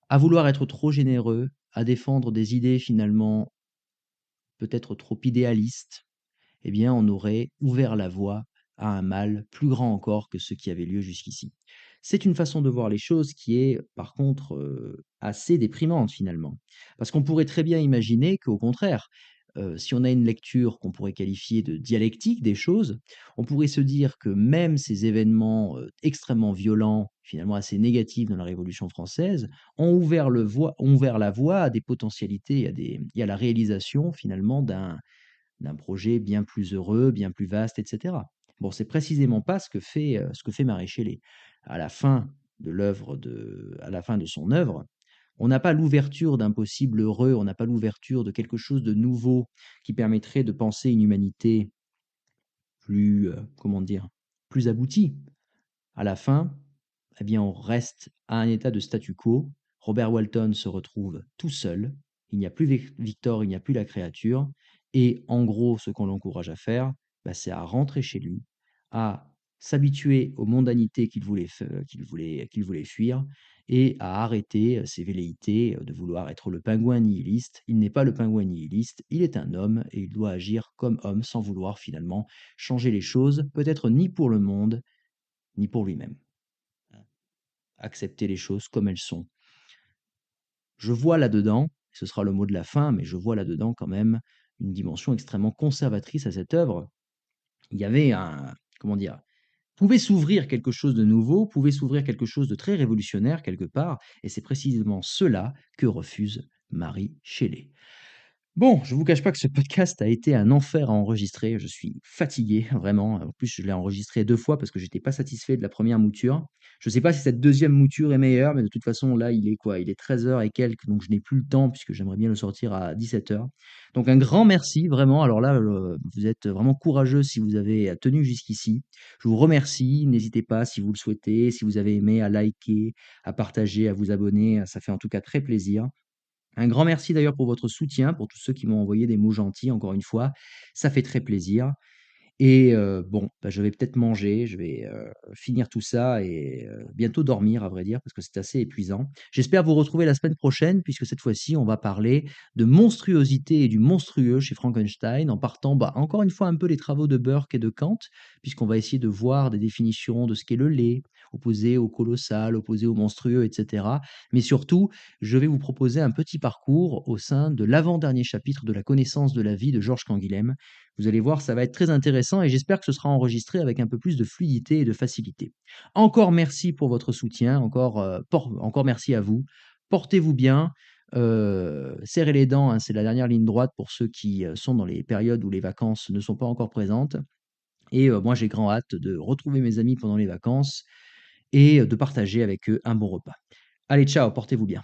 à vouloir être trop généreux, à défendre des idées finalement peut-être trop idéalistes, eh bien, on aurait ouvert la voie à un mal plus grand encore que ce qui avait lieu jusqu'ici. C'est une façon de voir les choses qui est, par contre, assez déprimante finalement. Parce qu'on pourrait très bien imaginer qu'au contraire, si on a une lecture qu'on pourrait qualifier de dialectique des choses, on pourrait se dire que même ces événements, extrêmement violents, finalement assez négatifs dans la Révolution française, ont ouvert la voie à des potentialités, et à la réalisation finalement d'un projet bien plus heureux, bien plus vaste, et cetera. Bon, c'est précisément pas ce que fait Marie Shelley. À la fin à la fin de son œuvre, on n'a pas l'ouverture d'un possible heureux, on n'a pas l'ouverture de quelque chose de nouveau qui permettrait de penser une humanité plus, comment dire? Plus aboutie. À la fin, eh bien, on reste à un état de statu quo. Robert Walton se retrouve tout seul. Il n'y a plus Victor, il n'y a plus la créature. Et en gros, ce qu'on l'encourage à faire, bah, c'est à rentrer chez lui, à s'habituer aux mondanités qu'il voulait fuir et à arrêter ses velléités de vouloir être le pingouin nihiliste. Il n'est pas le pingouin nihiliste, il est un homme et il doit agir comme homme sans vouloir finalement changer les choses, peut-être ni pour le monde, ni pour lui-même. Accepter les choses comme elles sont. Je vois là-dedans, ce sera le mot de la fin, mais je vois là-dedans quand même une dimension extrêmement conservatrice à cette œuvre. Il y avait un, comment dire, pouvait s'ouvrir quelque chose de nouveau, pouvait s'ouvrir quelque chose de très révolutionnaire quelque part, et c'est précisément cela que refuse Marie Shelley. Bon, je vous cache pas que ce podcast a été un enfer à enregistrer. Je suis fatigué, vraiment. En plus, je l'ai enregistré 2 fois parce que j'étais pas satisfait de la première mouture. Je sais pas si cette deuxième mouture est meilleure, mais de toute façon, là, il est quoi? Il est 13 heures et quelques, donc je n'ai plus le temps puisque j'aimerais bien le sortir à 17 heures. Donc un grand merci, vraiment. Alors là, vous êtes vraiment courageux si vous avez tenu jusqu'ici. Je vous remercie. N'hésitez pas, si vous le souhaitez, si vous avez aimé, à liker, à partager, à vous abonner. Ça fait en tout cas très plaisir. Un grand merci d'ailleurs pour votre soutien, pour tous ceux qui m'ont envoyé des mots gentils, encore une fois. Ça fait très plaisir. Et bon, bah, je vais peut-être manger, je vais, finir tout ça et bientôt dormir à vrai dire parce que c'est assez épuisant. J'espère vous retrouver la semaine prochaine puisque cette fois-ci, on va parler de monstruosité et du monstrueux chez Frankenstein en partant, bah, encore une fois un peu les travaux de Burke et de Kant, puisqu'on va essayer de voir des définitions de ce qu'est le lait, opposé au colossal, opposé au monstrueux, et cetera. Mais surtout, je vais vous proposer un petit parcours au sein de l'avant-dernier chapitre de La connaissance de la vie de Georges Canguilhem. Vous allez voir, ça va être très intéressant et j'espère que ce sera enregistré avec un peu plus de fluidité et de facilité. Encore merci pour votre soutien, encore merci à vous. Portez-vous bien, serrez les dents, hein, c'est la dernière ligne droite pour ceux qui sont dans les périodes où les vacances ne sont pas encore présentes. Et moi, j'ai grand hâte de retrouver mes amis pendant les vacances et de partager avec eux un bon repas. Allez, ciao, portez-vous bien.